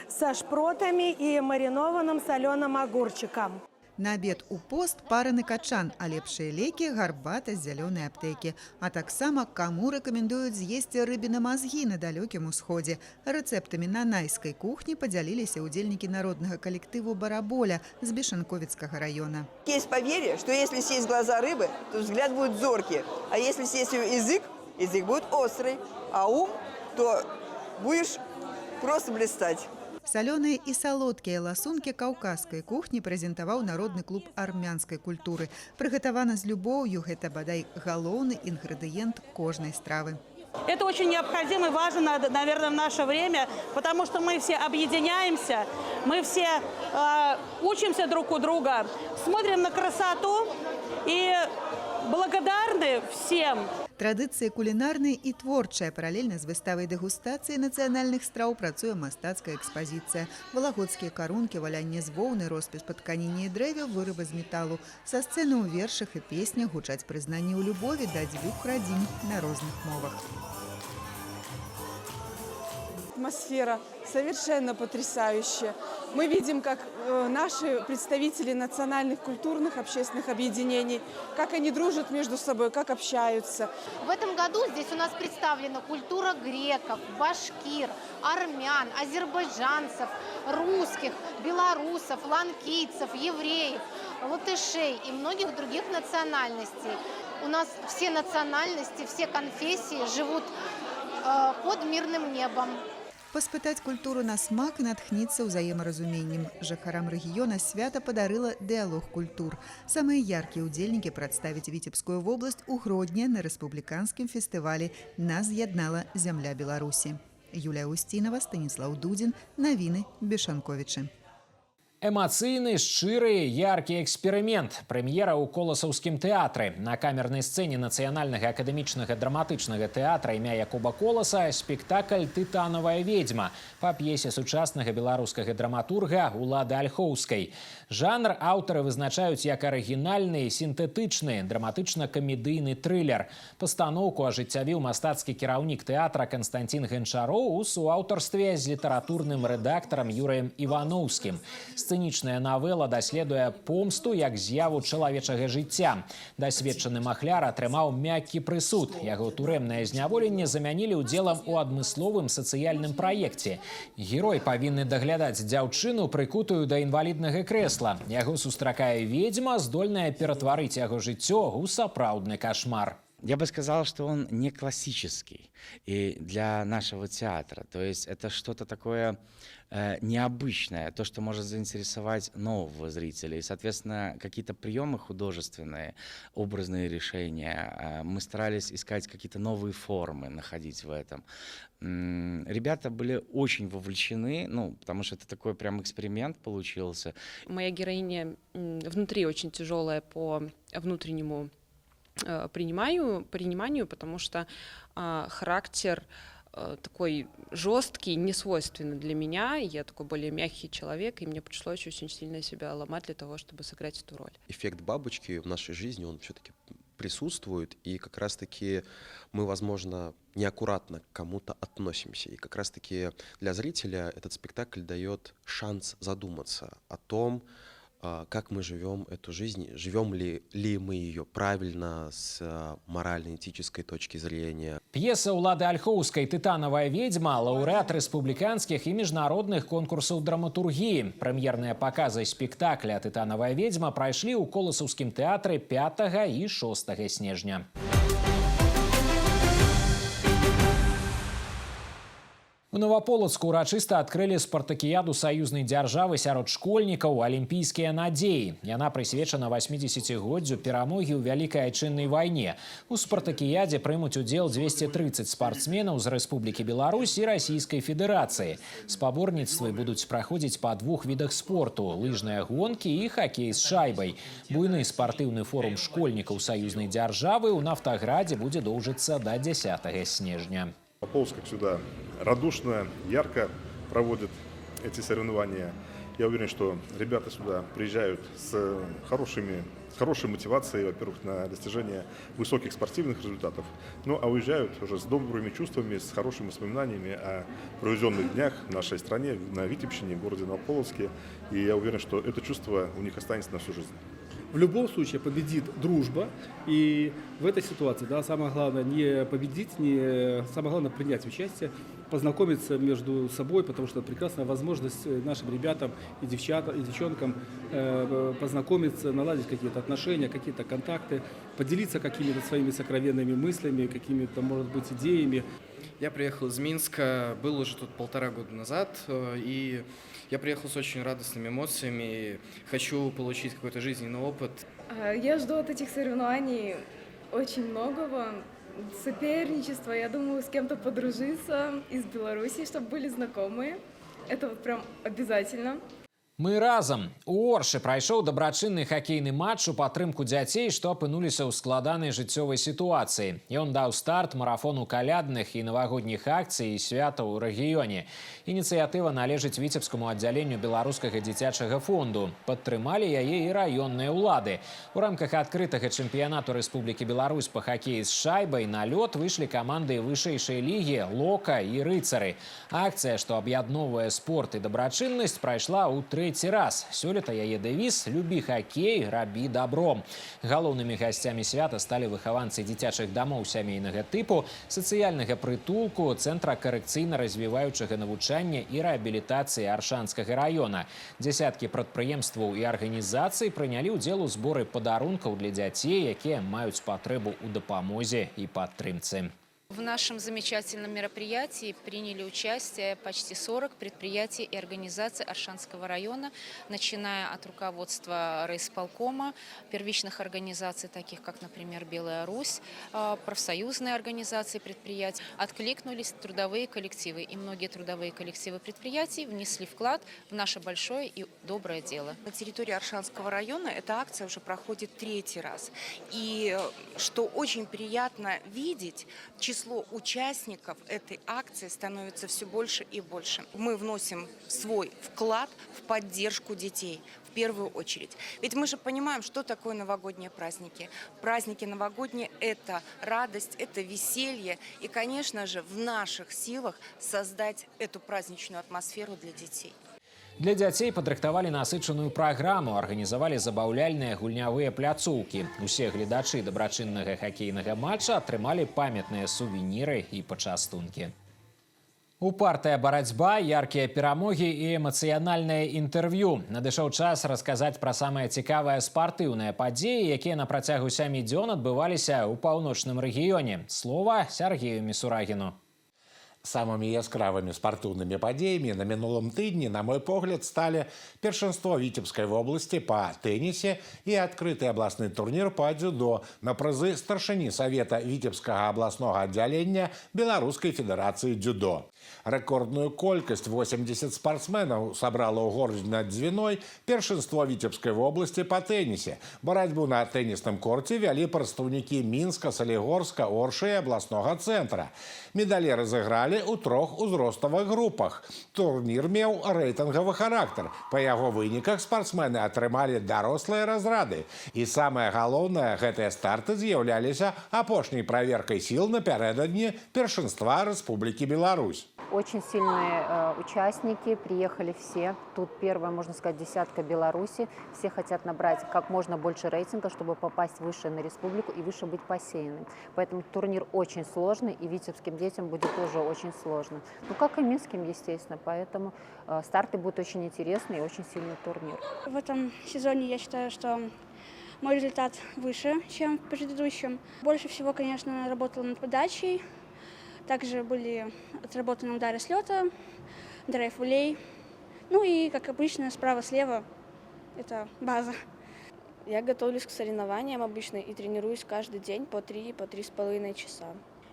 со шпротами и маринованным соленым огурчиком. На обед у пост параны качан, а лепшие леки – гарбата з зялёнай аптэкі. А таксама кому рэкамендуюць з'есці рыбіны мазгі на далёкім усходзе. Рэцэптамі нанайскай кухні падзяліліся ўдзельнікі народнага калектыву «Бараболя» з Бешанковицкага района. Есть поверье, что если съесть глаза рыбы, то взгляд будет зоркий, а если съесть ее язык будет острый, а ум, то будешь просто блистать. Соленые и солодкие ласунки каўказскай кухні прэзентаваў народны клуб армянскай культуры. Прыгатавана з любоўю, гэта бадай галоўны інгрэдыент кожнай стравы. Это очень необходимо и важно, наверное, в наше время, потому что мы все объединяемся, мы все учимся друг у друга, смотрим на красоту и благодарны всем. Традыцыі кулінарныя і творчая. Паралельна з выставай дэгустацыі нацыянальных страў працуе мастацкая экспазіцыя. Валагодскія карункі, валянне з воўны, роспіс па тканіне і дрэве, вырабы з металу. Са сцэны ў вершах і песнях гучаць прызнанні ў любові да дзвюх радзін на розных мовах. Атмосфера совершенно потрясающая. Мы видим, как наши представители национальных культурных общественных объединений, как они дружат между собой, как общаются. В этом году здесь у нас представлена культура греков, башкир, армян, азербайджанцев, русских, белорусов, ланкийцев, евреев, латышей и многих других национальностей. У нас все национальности, все конфессии живут под мирным небом. Паспытаць культуру на смак і натхніцца ўзаемаразуменнем. Жыхарам рэгіёна свята падарыла дыялог культур. Самыя яркія ўдзельнікі прадставяць Віцебскую вобласць у Гродні на рэспубліканскім фестывалі «Нас з'яднала зямля Беларусі». Юлія Устінова, Станіслаў Дудзін, навіны Бешанковічы. Эмацыйны, шчыры, яркі эксперымент. Прэм'ера ў Коласаўскім тэатры. На камернай сцэне Нацыянальнага акадэмічнага драматычнага тэатра імя Якуба Коласа спектакль «Тытанавая ведьма» па п'есе сучаснага беларускага драматурга Улады Альхоўскай. Жанр аўтары вызначаюць як арыгінальны і сінтэтычны драматычна-камедыйны трылер. Пастаноўку ажыццявіў мастацкі кіраўнік тэатра Канстантин Гончароў у суаўтарстве з літаратурным рэдактарам Юрыем Іваноўскім. Сцэнічная навела даследуе помсту як з'яву чалавечага жыцця. Дасведчаны махляр атрымаў мяккі прысуд. Яго турэмнае зняволенне замянілі ўдзелам у адмысловым сацыяльным праекце. Герой павінны даглядаць дзяўчыну, прыкутую да інваліднага крэсла. Яго сустракае ведьма, здольная ператварыць яго жыццё ў сапраўдны кашмар. Я бы сказал, что он не классический и для нашего театра. То есть это что-то такое необычное, то, что может заинтересовать нового зрителя. И, соответственно, какие-то приемы художественные, образные решения. Мы старались искать какие-то новые формы, находить в этом. Ребята были очень вовлечены, потому что это такой прям эксперимент получился. Моя героиня внутри очень тяжелая по внутреннему приниманию, потому что характер такой жесткий, не свойственный для меня. Я такой более мягкий человек, и мне пришлось очень сильно себя ломать для того, чтобы сыграть эту роль. Эффект бабочки в нашей жизни, он все-таки присутствует, и как раз-таки мы, возможно, неаккуратно к кому-то относимся. И как раз-таки для зрителя этот спектакль дает шанс задуматься о том, как мы живем эту жизнь, живем ли мы ее правильно с морально-этической точки зрения. П'еса Улады Альхоўскай «Тытанавая ведьма» – лаўрэат рэспубліканскіх і міжнародных конкурсаў драматургіі. Прэм'ерныя паказы спектакля «Тытанавая ведьма» прайшлі ў Коласаўскім тэатры 5 і 6 снежня. У Новополацку урачыста адкрылі спартакіяду саюзнай дзяржавы сярод школьнікаў «Алімпійскія надзеі». Яна прысвечана 80-годдзю перамогі ў Вялікай айчыннай вайне. У спартакіядзе прымуць удзел 230 спартсменаў з Рэспублікі Беларусь і Расійскай Федэрацыі. Спаборніцтвы будуць праходзіць па двух відах спорту – лыжныя гонкі і хакей з шайбай. Буйны спартыўны форум школьнікаў саюзнай дзяржавы ў Нафтаградзе будзе доўжыцца да 10 снежня. Полск всегда радушно, ярко проводит эти соревнования. Я уверен, что ребята сюда приезжают с хорошей мотивацией, во-первых, на достижение высоких спортивных результатов, а уезжают уже с добрыми чувствами, с хорошими воспоминаниями о проведенных днях в нашей стране, на Витебщине, в городе Новополоцке. И я уверен, что это чувство у них останется на всю жизнь. В любом случае победит дружба, и в этой ситуации, самое главное не победить, самое главное принять участие, познакомиться между собой, потому что это прекрасная возможность нашим ребятам и девчонкам познакомиться, наладить какие-то отношения, какие-то контакты, поделиться какими-то своими сокровенными мыслями, какими-то, может быть, идеями. Я приехал из Минска, был уже тут 1,5 года назад, и я приехал с очень радостными эмоциями, хочу получить какой-то жизненный опыт. Я жду от этих соревнований очень многого, соперничества, я думаю, с кем-то подружиться из Беларуси, чтобы были знакомые, это вот прям обязательно. Мы разам. У Оршы прайшоў дабрачынны хакейны матч у падтрымку дзяцей, што апынуліся ў складанай жыццёвай сітуацыі. Ён даў старт марафону калядных і навагодніх акцый і святаў у рэгіёне. Ініцыятыва належыць Віцебскаму аддзяленню Беларускага дзіцячага фонду. Падтрымалі яе і раённыя ўлады. У рамках адкрытага чэмпіянату Рэспублікі Беларусь па хакеі з шайбай на лёд выйшлі каманды вышэйшай лігі «Лока» і «Рыцары». Акцыя, што аб'ядноўвае спорт і дабрачыннасць, прайшла ў 3 раз. Сёлета яе дэвіз «Любі хакей, рабі дабро». Галоўнымі гасцямі свята сталі выхаванцы дзіцячых дамоў сямейнага тыпу, сацыяльнага прытулку, цэнтра карэкцыйна-развіваючага навучання і рэабілітацыі Аршанскага раёна. Дзясяткі прадпрыемстваў і арганізацый прынялі ўдзел у зборы падарункаў для дзяцей, якія маюць патрэбу ў дапамозе і падтрымцы. В нашем замечательном мероприятии приняли участие почти 40 предприятий и организаций Аршанского района, начиная от руководства райисполкома, первичных организаций, таких как, например, «Белая Русь», профсоюзные организации предприятий. Откликнулись трудовые коллективы, и многие трудовые коллективы предприятий внесли вклад в наше большое и доброе дело. На территории Аршанского района эта акция уже проходит 3-й раз. И что очень приятно видеть, число участников этой акции становится все больше и больше. Мы вносим свой вклад в поддержку детей в первую очередь. Ведь мы же понимаем, что такое новогодние праздники. Праздники новогодние – это радость, это веселье. И, конечно же, в наших силах создать эту праздничную атмосферу для детей. Для дзяцей падрыхтавалі насычаную праграму, арганізавалі забаўляльныя гульнявыя пляцоўкі. Усе гледачы дабрачыннага хакейнага матча атрымалі памятныя сувеніры і пачастункі. Упартая барацьба, яркія перамогі і эмацыянальнае інтэрв'ю. Надышоў час расказаць пра самыя цікавыя спартыўныя падзеі, якія на працягу 7 дзён адбываліся ў паўночным рэгіёне. Слова Сергею Мисурагіну. Самыми яскравыми спартыўнымі падзеямі на мінулым тыдні, на мой погляд, стали першынство Витебской области по теннисе и открытый областный турнир по дзюдо на прызы старшыні Совета Витебскага областного отделения Белорусской Федерации дзюдо. Рекордную колькость 80 спортсменов собрало ў горадзе над Дзвіной першынство Витебской области по теннисе. Борьбу на теннисном корте вели прадстаўнікі Минска, Солигорска, Орши и областного центра. Медали разыграли у 3 узроставых групах. Турнір меў рэйтынгавы характар. Па яго выніках спортсмены атрымалі дарослыя разрады. І самае галоўнае, гэтыя старты з'яўляліся апошняй праверкай сіл напярэдадні першынства Республики Беларусь. Очень сильные участники, приехали все. Тут первая, можно сказать, десятка Беларуси. Все хотят набрать как можно больше рейтинга, чтобы попасть выше на республику и выше быть посеянным. Поэтому турнир очень сложный, и витебским детям будет тоже очень сложно. Ну, как и минским, естественно. Поэтому старты будут очень интересные и очень сильный турнир. В этом сезоне я считаю, что мой результат выше, чем в предыдущем. Больше всего, конечно, работала над подачей. Также были отработаны удары с лета, драйв улей. Ну и, как обычно, справа-слева – это база. Я готовлюсь к соревнованиям обычно и тренируюсь каждый день по 3–3,5 часа.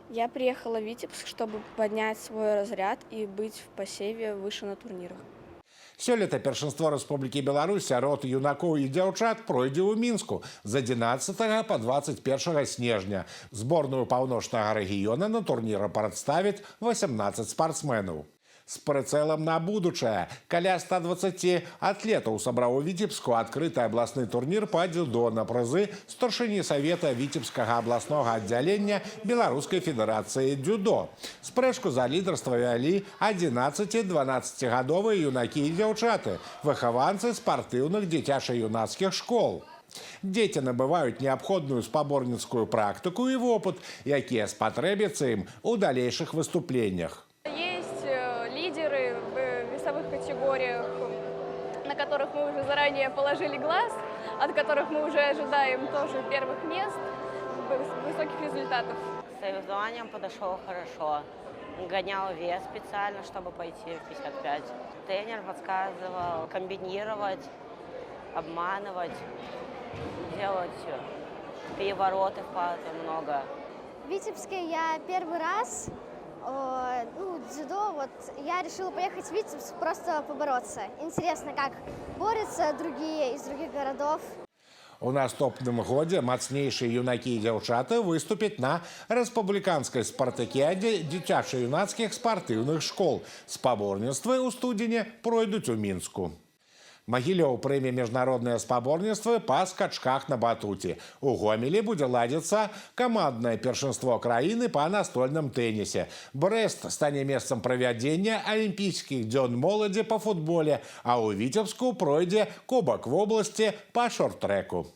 Я приехала в Витебск, чтобы поднять свой разряд и быть в посеве выше на турнирах. Сёлета першынство Республики Беларусь сярод юнакоў і дзяўчат пройдзе ў Мінску з 11 по 21 снежня. Зборную паўночнага рэгіёна на турніры прадставяць 18 спартсменаў. С прицелом на будущее. Каля 120 атлетов собрал у Витебску открытый областный турнир по дзюдо на призы старшыні Совета Витебского областного отделения Белорусской Федерации дзюдо. Спрэчку за лидерство вялі 11–12гадовыя юнакі і дзяўчаты, выхаванцы спартыўных дзіцяча-юнацкіх школ. Дети набывают необходимую спаборніцкую практику и опыт, якія спатрэбяцца ім у дальнейших выступлениях. Лидеры в весовых категориях, на которых мы уже заранее положили глаз, от которых мы уже ожидаем тоже первых мест, высоких результатов. К соревнованиям подошел хорошо. Гонял вес специально, чтобы пойти в 55. Тренер подсказывал комбинировать, обманывать, делать перевороты в палке много. В Витебске я первый раз. Дзюдо, я решила поехать в Витебск, просто побороться. Интересно, как борются другие из других городов. У наступным годзе мацнейшие юнаки и дзяўчаты выступят на республиканской спартакіядзе дзіцяча-юнацкіх спартыўных школ. Спаборніцтвы ў студзені пройдуць у Мінску. Магілёў прыме міжнародныя спаборніцтвы па скачках на батуце. У Гомелі будзе ладзіцца каманднае першынство краіны па настольным тэнісе. Брэст стане месцам правядзення алімпійскіх дзён моладзі па футболе, а ў Вітебску пройдзе кубак вобласці па шорт-трэку.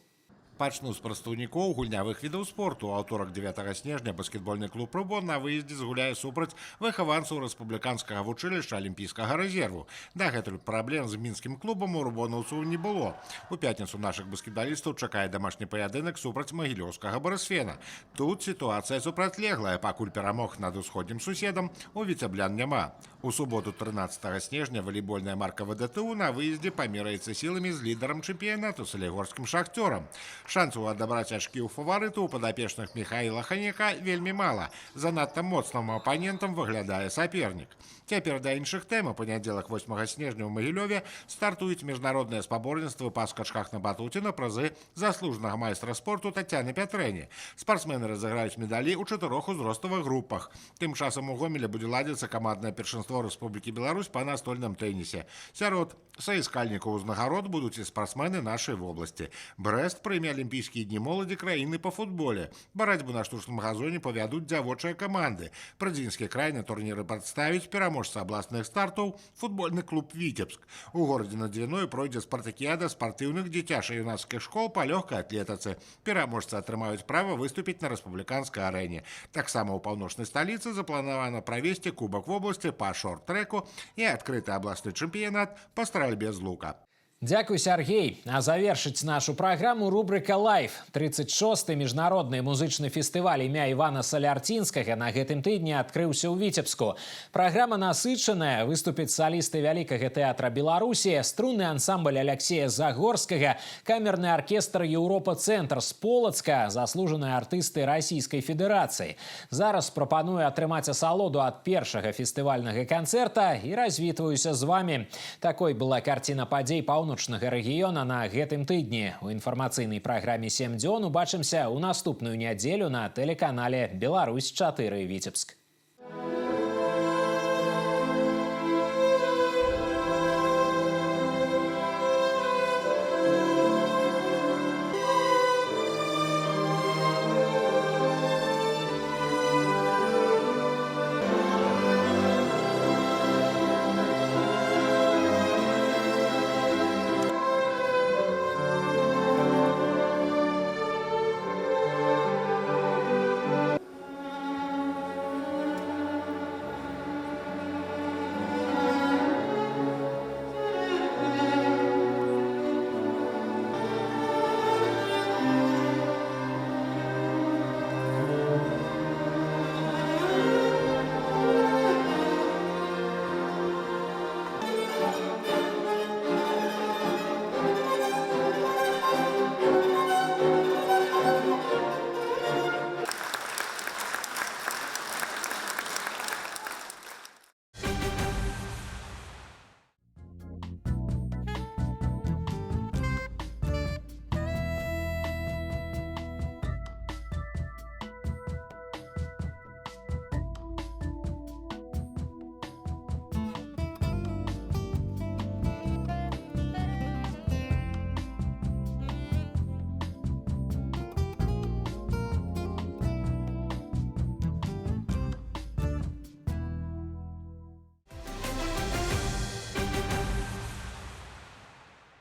Пачну з прадстаўнікоў гульнявых відаў спорту. У аўторак 9 снежня баскетбольны клуб «Рубон» на выездзе згуляе супраць выхаванцаў рэспубліканскага вучылішча алімпійскага рэзерву. Дагэтуль праблем з мінскім клубам у рубонаўцаў не было. У пятніцу нашых баскетбалістаў чакае дамашні паядынак супраць магілёўскага «Барысфена». Тут сітуацыя супрацьлеглая, пакуль перамог над усходнім суседам у Віцяблян няма. У суботу 13 снежня валейбольная марка ВДТУ на выездзе памераецца сіламі з лідарам чэмпіянату салігорскім «Шахцёрам». Шансаў адабраць ачкі ў фаварыту у падапечных Міхаіла Ханяка вельмі мала. Занадта моцным апанентам выглядае сапернік. Цяпер да іншых тэм. У панядзелак 8 снежня ў Магілёве стартуюць міжнародныя спаборніцтвы па скачках на батуце на прызы заслужанага майстра спорту Тацяны Пятрэні. Спартсмены разыграюць медалі ў 4 узроставых групах. Тым часам у Гомелі будзе ладзіцца каманднае першынство Рэспублікі Беларусь па настольным тэнісе. Сярод саіскальнікаў узнагарод будуць і спартсмены нашай вобласці. Брэст прыме алімпійскія дні моладзі краіны па футболе. Барацьбу на штучным газоне павядуць дзявочыя каманды. Прыдзенскі край на турніры прадставіць пераможца абласных стартаў футбольны клуб «Віцебск». У горадзе над Двіною пройдзе спартакіяда спартыўных дзіцяча-юнацкіх школ па лёгкай атлетыцы. Пераможцы атрымаюць права выступіць на рэспубліканскай арэне. Таксама ў паўночнай сталіцы запланавана правесці кубак вобласці па шорт-трэку і адкрыты абласны чэмпіянат па стральбе з лука. Дякую, Сергей. А завершыць нашу праграму рубрика «Лайф». 36-й міжнародны музычны фестываль імя Івана Салярцінскага на гэтым тыдні адкрыўся ў Віцебску. Праграма насычаная, выступяць салісты Вялікага тэатра Беларусі, струнны ансамбль Аляксея Загорскага, камерны аркестр «Еўропа-цэнтр» з Полацка, заслужаныя артысты Расійскай Федэрацыі. Зараз прапаную атрымаць асалоду ад першага фестывальнага канцэрта і развітваюся з вамі. Такой была карціна падзей паўночнага рэгіёна на гэтым тыдні. У інфармацыйнай праграме «7 дзён» убачымся ў наступную нядзелю на тэлеканале «Беларусь-4 Віцебск».